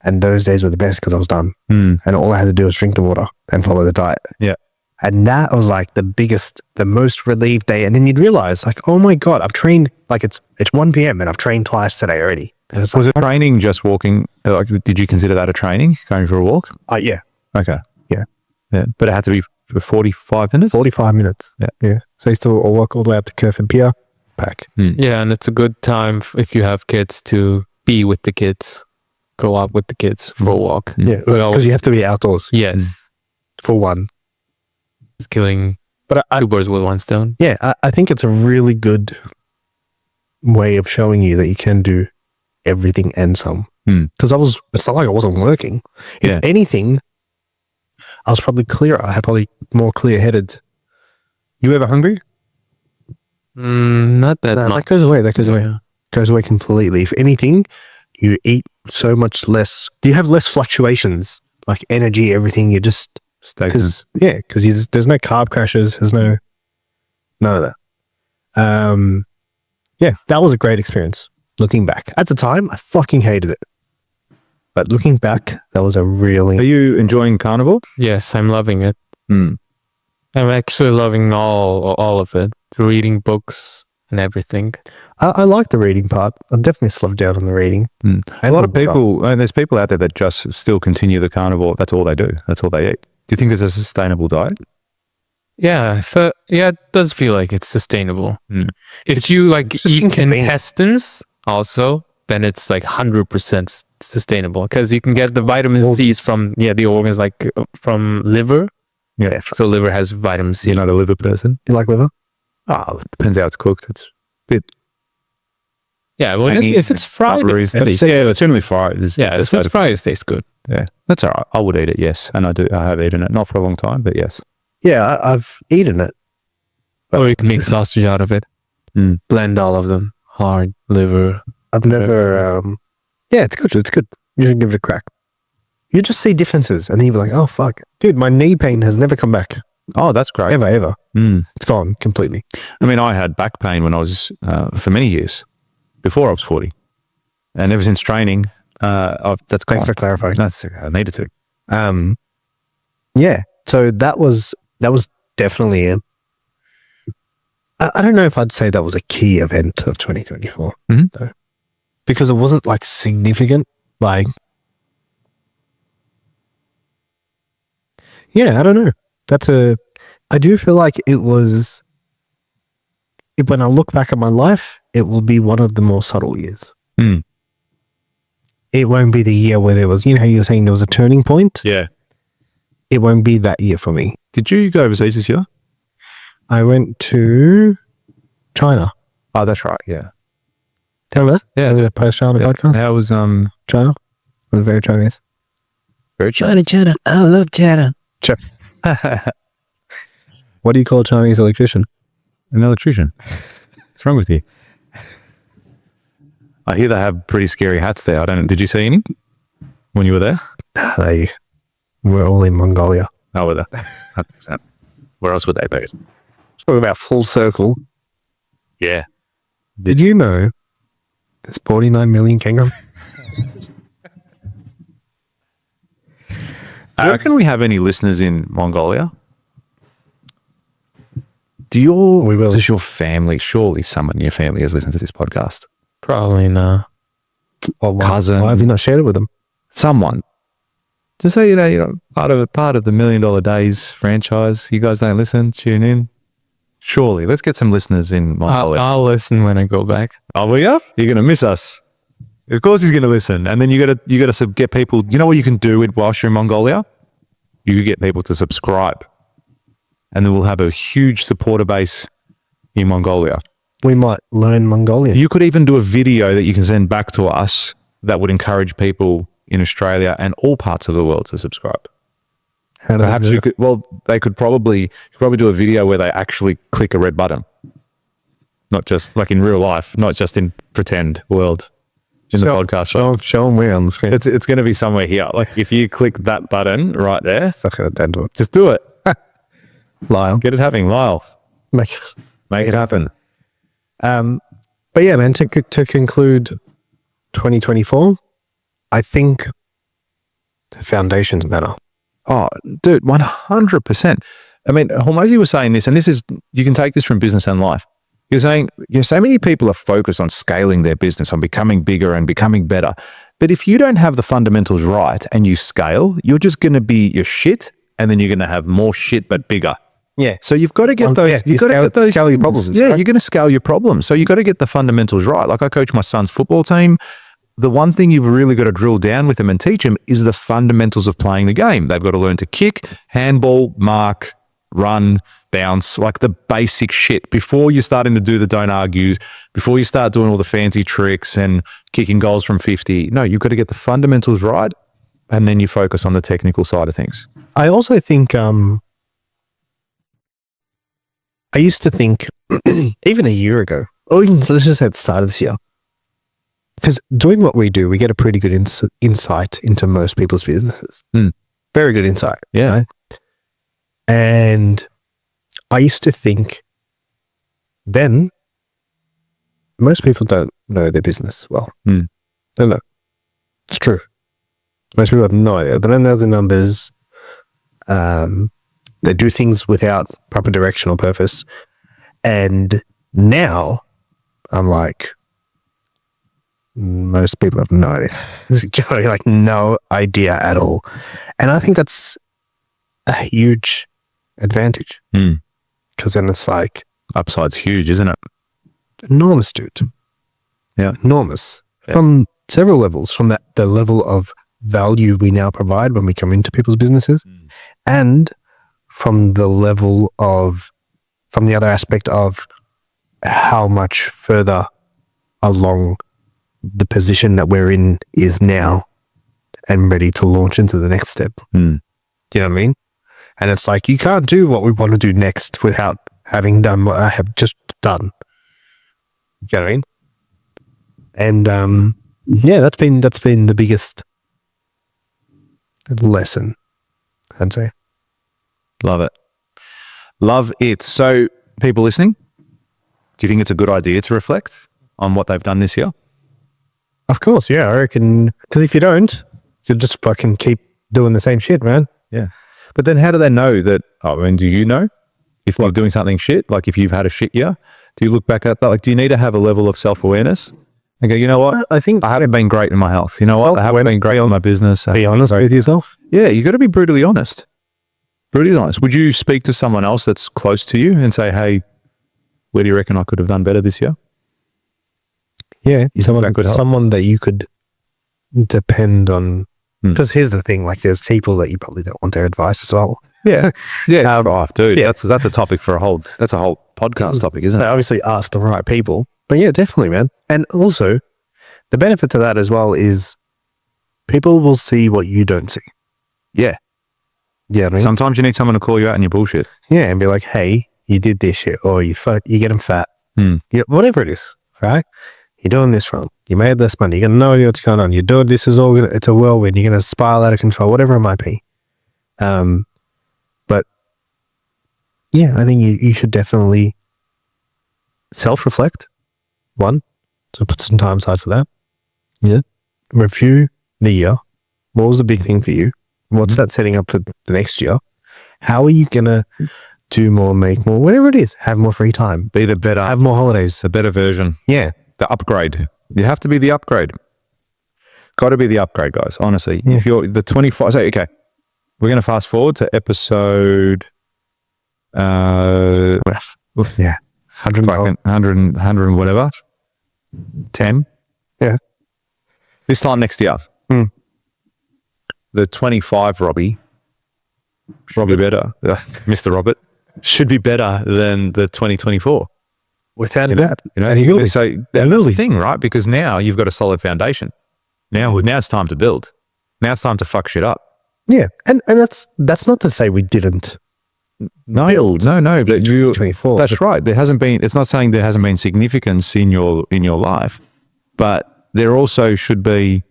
And those days were the best because I was done. And all I had to do was drink the water and follow the diet. Yeah. And that was like the most relieved day. And then you'd realize like, oh my God, I've trained, like it's 1 p.m. and I've trained twice today already. And it's Was it training just walking? Like, did you consider that a training, going for a walk? yeah. Okay. Yeah. Yeah. But it had to be for 45 minutes? 45 minutes. Yeah. So I used to walk all the way up to Curfew Pier, back. Yeah, and it's a good time if you have kids to be with the kids, go out with the kids for a walk. Yeah. Because you have to be outdoors. Yes. For one. It's killing But two birds with one stone. Yeah, I think it's a really good way of showing you that you can do everything and some. Because it's not like I wasn't working. If anything, I was probably clearer. I had probably more clear-headed. You ever hungry? Not that much. That goes away. Yeah. Goes away completely. If anything, you eat so much less. You have less fluctuations, like energy, everything. You just... Because there's no carb crashes. There's none of that. Yeah, that was a great experience. Looking back, at the time, I fucking hated it. But looking back, that was a really. Are you enjoying carnival? Yes, I'm loving it. I'm actually loving all of it. Reading books and everything. I like the reading part. I definitely slowed down on the reading. A lot of people, and there's people out there that just still continue the carnivore. That's all they do. That's all they eat. Do you think it's a sustainable diet? Yeah, it does feel like it's sustainable. If you eat intestines also, then it's like 100% sustainable because you can get the vitamin C's from the organs, like from liver. Yeah. So liver has vitamin C. You're not a liver person? You like liver? Oh, it depends how it's cooked. It's a bit... Yeah, well, if it's fried, it's certainly fried. If it's fried, it tastes good. Yeah, that's all right. I would eat it, yes. And I have eaten it. Not for a long time, but yes. Yeah, I've eaten it. Or you can make sausage out of it. Blend all of them. Hard, liver. I've never... yeah, it's good. It's good. You should give it a crack. You just see differences and then you'll be like, oh, fuck. Dude, my knee pain has never come back. Oh, that's great. Ever. It's gone completely. I mean, I had back pain when I was, for many years, before I was 40. And ever since training, that's gone. Thanks for clarifying. That's okay. I needed to. Yeah. So that was definitely I don't know if I'd say that was a key event of 2024 though, because it wasn't like significant. Like, yeah, I don't know. I do feel like it was. When I look back at my life, it will be one of the more subtle years. It won't be the year where there was, how you were saying there was a turning point. Yeah. It won't be that year for me. Did you go overseas this year? I went to China. Oh, that's right. Yeah. Tell me that? Yeah. Was it a post-China podcast? How was China? It was very Chinese. Very China. I love China. What do you call a Chinese electrician? An electrician. What's wrong with you? I hear they have pretty scary hats there. Did you see any when you were there? They were all in Mongolia. No, were they? 100%. Where else would they be? Talk about full circle. Yeah. Did you know there's 49 million kangaroos? Do you reckon we have any listeners in Mongolia? We will. Does your family, surely someone in your family has listened to this podcast? Probably not. Cousin. Why have you not shared it with them? Someone. Just say, part of the $1 Million Days franchise. You guys don't listen, tune in. Surely. Let's get some listeners in Mongolia. I'll listen when I go back. Oh, we are? You're going to miss us. Of course he's going to listen. And then you got to get people, you know what you can do whilst you're in Mongolia? You could get people to subscribe. And then we'll have a huge supporter base in Mongolia. We might learn Mongolian. You could even do a video that you can send back to us that would encourage people in Australia and all parts of the world to subscribe. How do Perhaps they do you could, well, they could probably do a video where they actually click a red button. Not just like in real life, not just in pretend world. In the podcast. Show them where on the screen. It's going to be somewhere here. Like if you click that button right there, It's not going to do it. just do it. Lyle. Get it happening, Lyle. Make Make it happen. But yeah, man, to conclude 2024, I think the foundations matter. Oh, dude, 100%. I mean, Hormozy was saying this, and this is, you can take this from business and life. You're saying, so many people are focused on scaling their business, on becoming bigger and becoming better. But if you don't have the fundamentals right and you scale, you're just going to be your shit, and then you're going to have more shit, but bigger. Yeah. So you've got to get those. Yeah, You've got to get those. scale your problems. Yeah, Right? you're going to scale your problems. So you've got to get the fundamentals right. Like I coach my son's football team. The one thing you've really got to drill down with them and teach them is the fundamentals of playing the game. They've got to learn to kick, handball, mark, run, bounce, like the basic shit before you're starting to do the don't argues, before you start doing all the fancy tricks and kicking goals from 50. No, you've got to get the fundamentals right, and then you focus on the technical side of things. I also think, I used to think even a year ago, or even so let's just say at the start of this year, because doing what we do, we get a pretty good insight into most people's businesses. Very good insight. Yeah. Right? And I used to think then most people don't know their business well. They don't know. It's true. Most people have no idea. They don't know the numbers. They do things without proper direction or purpose. And now I'm like, most people have no idea. Like no idea at all. And I think that's a huge advantage. Because then it's like Upside's huge, isn't it? enormous, dude. Yeah. Enormous. Yeah. From several levels, from the level of value we now provide when we come into people's businesses, and from the level of, from the other aspect of how much further along the position that we're in is now and ready to launch into the next step. You know what I mean? And it's like, you can't do what we want to do next without having done what I have just done. You know what I mean? And yeah, that's been the biggest lesson, I'd say. Love it. Love it. So people listening, do you think it's a good idea to reflect on what they've done this year? Of course, yeah. I reckon, because if you don't, you'll just fucking keep doing the same shit, man. Yeah. But then how do they know that, do you know if they're doing something shit? Like if you've had a shit year, do you look back at that? Like, do you need to have a level of self-awareness and go, you know what? I think I haven't been great in my health. You know what? I haven't been great in my business. Be honest with yourself. Yeah, you got to be brutally honest. Brutally honest. Would you speak to someone else that's close to you and say, hey, where do you reckon I could have done better this year? Yeah, could help? someone that you could depend on. Because here's the thing, like there's people that you probably don't want their advice as well. Yeah. Yeah. Dude, yeah. That's a topic for a whole podcast topic, isn't They it? obviously ask the right people. But yeah, definitely, man. And also, the benefit to that as well is people will see what you don't see. Yeah. Yeah, I mean, Sometimes you need someone to call you out on your bullshit. yeah, and be like, hey, you did this shit, or you get them fat. Yeah, whatever it is, right? You're doing this wrong. You made this money. You're going to know what's going on. You're doing this is all. It's a whirlwind. You're going to spiral out of control, whatever it might be. But yeah, I think you should definitely self-reflect. One, so put some time aside for that. Yeah. Review the year. What was the big thing for you? What's that setting up for the next year? How are you going to do more, make more, whatever it is, have more free time, Be the better, have more holidays. a better version. Yeah. The upgrade. You have to be the upgrade. Got to be the upgrade, guys. Honestly, Yeah. if you're the 25, so okay, we're going to fast forward to episode, Yeah. 112. 100 whatever, 10. Yeah. This time next year, the 25 Robby better, Mr. Robert, should be better than the 2024. Without a You know, doubt. you know, And he will be. so that's the thing, right? Because now you've got a solid foundation. Now it's time to build. Now it's time to fuck shit up. Yeah. And that's not to say we didn't No, build no, but you, 2024. that's right. There hasn't been, it's not saying there hasn't been significance in your life, but there also should be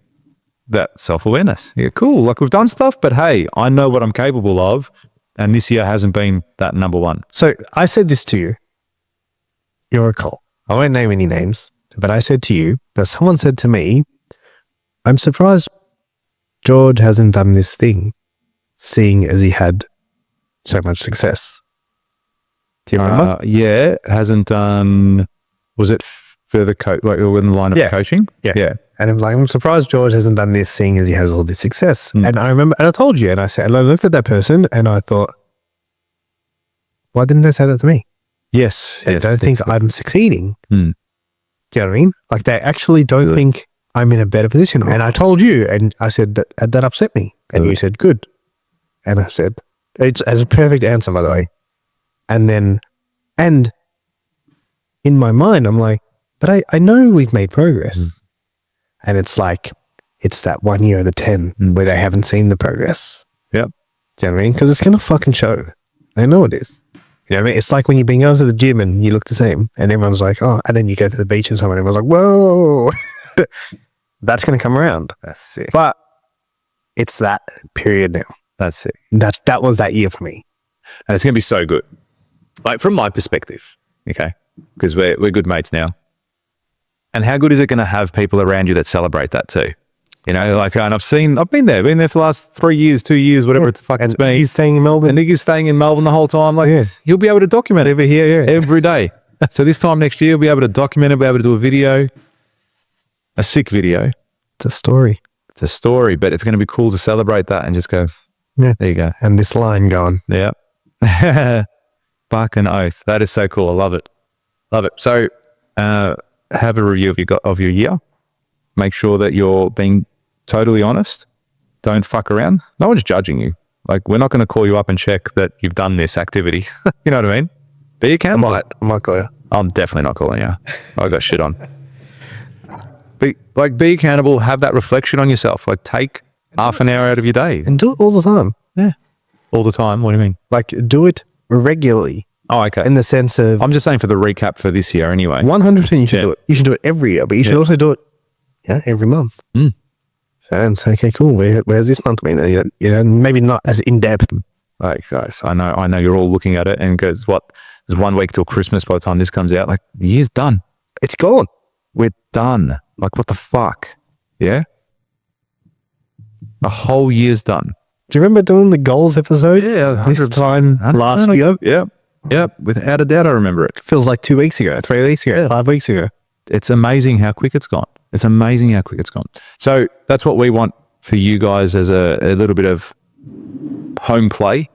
that self-awareness. Yeah, cool. Like we've done stuff, but hey, I know what I'm capable of. And this year hasn't been that number one. So I said this to you. You'll recall. I won't name any names, but I said to you that someone said to me, I'm surprised George hasn't done this thing, seeing as he had so much success. Do you remember? Yeah, hasn't done, was it further coach, like in the line of Yeah. coaching? Yeah. And I'm like, I'm surprised George hasn't done this, seeing as he has all this success. And I remember, and I told you, and I said, and I looked at that person and I thought, why didn't they say that to me? Yes. They don't think I'm succeeding. Hmm. Do you know what I mean? Like they actually don't think I'm in a better position. And I told you, and I said that upset me. And you said, good. And I said, it's a perfect answer, by the way. And then, and in my mind, I'm like, but I know we've made progress. And it's like, it's that 1 year of the 10 where they haven't seen the progress. Yep. Do you know what I mean? Because it's going to fucking show. I know it is. You know what I mean? It's like when you've been going to the gym and you look the same and everyone's like, oh, and then you go to the beach and someone everyone's like, whoa, that's going to come around. That's it. But it's that period now. That's it. That was that year for me. And it's going to be so good. Like from my perspective, okay, because we're good mates now. And how good is it going to have people around you that celebrate that too? You know, like, and I've been there for the last 3 years, 2 years, whatever the fuck it's been. He's staying in Melbourne. And Nicky's staying in Melbourne the whole time. Like, Yeah. he'll be able to document it Over here, yeah. every day. So this time next year, we'll be able to document it, be able to do a video, a sick video. It's a story. It's a story, but it's going to be cool to celebrate that and just go, Yeah. there you go. And this line going. Yeah. Fucking oath. That is so cool. I love it. Love it. So have a review of your year. Make sure that you're being totally honest. Don't fuck around. No one's judging you. Like, we're not going to call you up and check that you've done this activity. You know what I mean? Be accountable. I might call you. I'm definitely not calling you. I got shit on. Be accountable. Have that reflection on yourself. Like, take half an hour out of your day. And do it all the time. Yeah. All the time. What do you mean? Like, do it regularly Oh, okay. in the sense of I'm just saying for the recap for this year anyway. 100% you should Yeah. do it. You should do it every year, but you should also do it every month. And say, okay, cool. Where's this month been? You know, maybe not as in depth. Like, guys, I know you're all looking at it and goes, what? There's 1 week till Christmas by the time this comes out. Like, the year's done. It's gone. We're done. Like, what the fuck? Yeah? A whole year's done. Do you remember doing the goals episode? Yeah, This time last year. Yep. Without a doubt, I remember it. Feels like 2 weeks ago, 3 weeks ago, 5 weeks ago. It's amazing how quick it's gone. It's amazing how quick it's gone. So that's what we want for you guys as a little bit of home play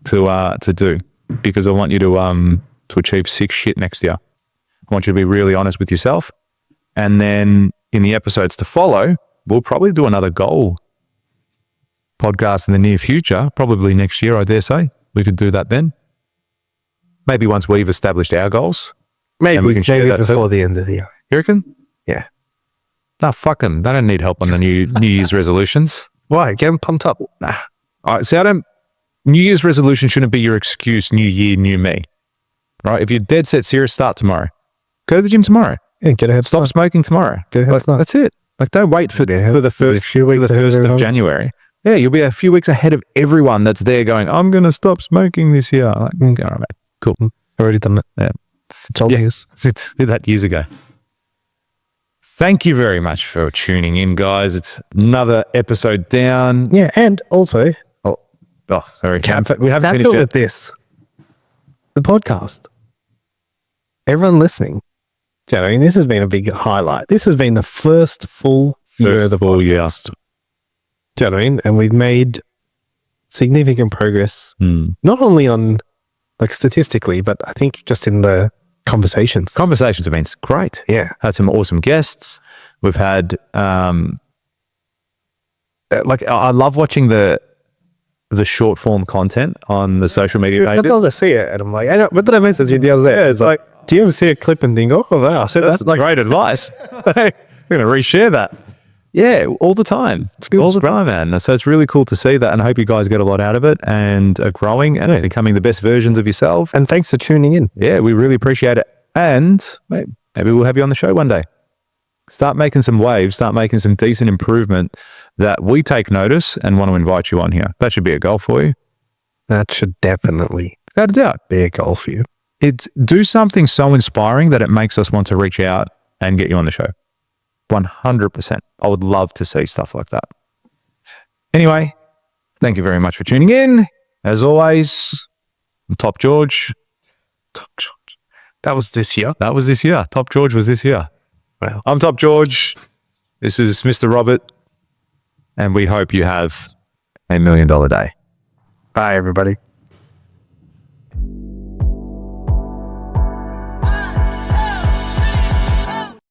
to do, because I want you to achieve sick shit next year. I want you to be really honest with yourself. And then in the episodes to follow, we'll probably do another goal podcast in the near future, probably next year, I dare say. We could do that then. Maybe once we've established our goals. Maybe, And we can share that before too. the end of the year. You reckon? Yeah. Nah, fuck them. They don't need help on the New Year's resolutions. Why? Get them pumped up. All right, see, New Year's resolution shouldn't be your excuse, new year, new me. Right? If you're dead set serious, start tomorrow. Go to the gym tomorrow. Yeah, get a head Stop start. smoking tomorrow. Get a head start. That's it. Like, don't wait for the first few weeks for the ahead of 1st of everyone. January. Yeah, you'll be a few weeks ahead of everyone that's there going, I'm going to stop smoking this year. Like, okay, all right, mate. Cool. Already done it. Yeah. Told you. Did that years ago. Thank you very much for tuning in, guys. It's another episode down. Yeah, and also, Oh, sorry. We haven't capital finished with yet. this. The podcast. Everyone listening. Do you know, I mean, this has been a big highlight. This has been the first full year of the Full year. podcast. Do you know what I mean? And we've made significant progress, not only on, like, statistically, but I think just in the conversations. Conversations have been great. Yeah. Had some awesome guests. We've had, like, I love watching the short form content on the social media I pages. love to see it, and I'm like, what did I message you the other day? It's like, do you ever see a clip and think, oh, wow, so that's like, Great advice. We're going to reshare that. Yeah, all the time. It's all the time, man. So it's really cool to see that, and I hope you guys get a lot out of it and are growing and becoming the best versions of yourself. and thanks for tuning in. Yeah, we really appreciate it. And maybe we'll have you on the show one day. Start making some waves, start making some decent improvement that we take notice and want to invite you on here. That should be a goal for you. That should definitely Without a doubt. be a goal for you. It's do something so inspiring that it makes us want to reach out and get you on the show. 100%. I would love to see stuff like that. Anyway, thank you very much for tuning in. As always, I'm Top George. Top George. That was this year. That was this year. Top George was this year. Well, I'm Top George. This is Mr. Robert. And we hope you have $1 million day. bye, everybody.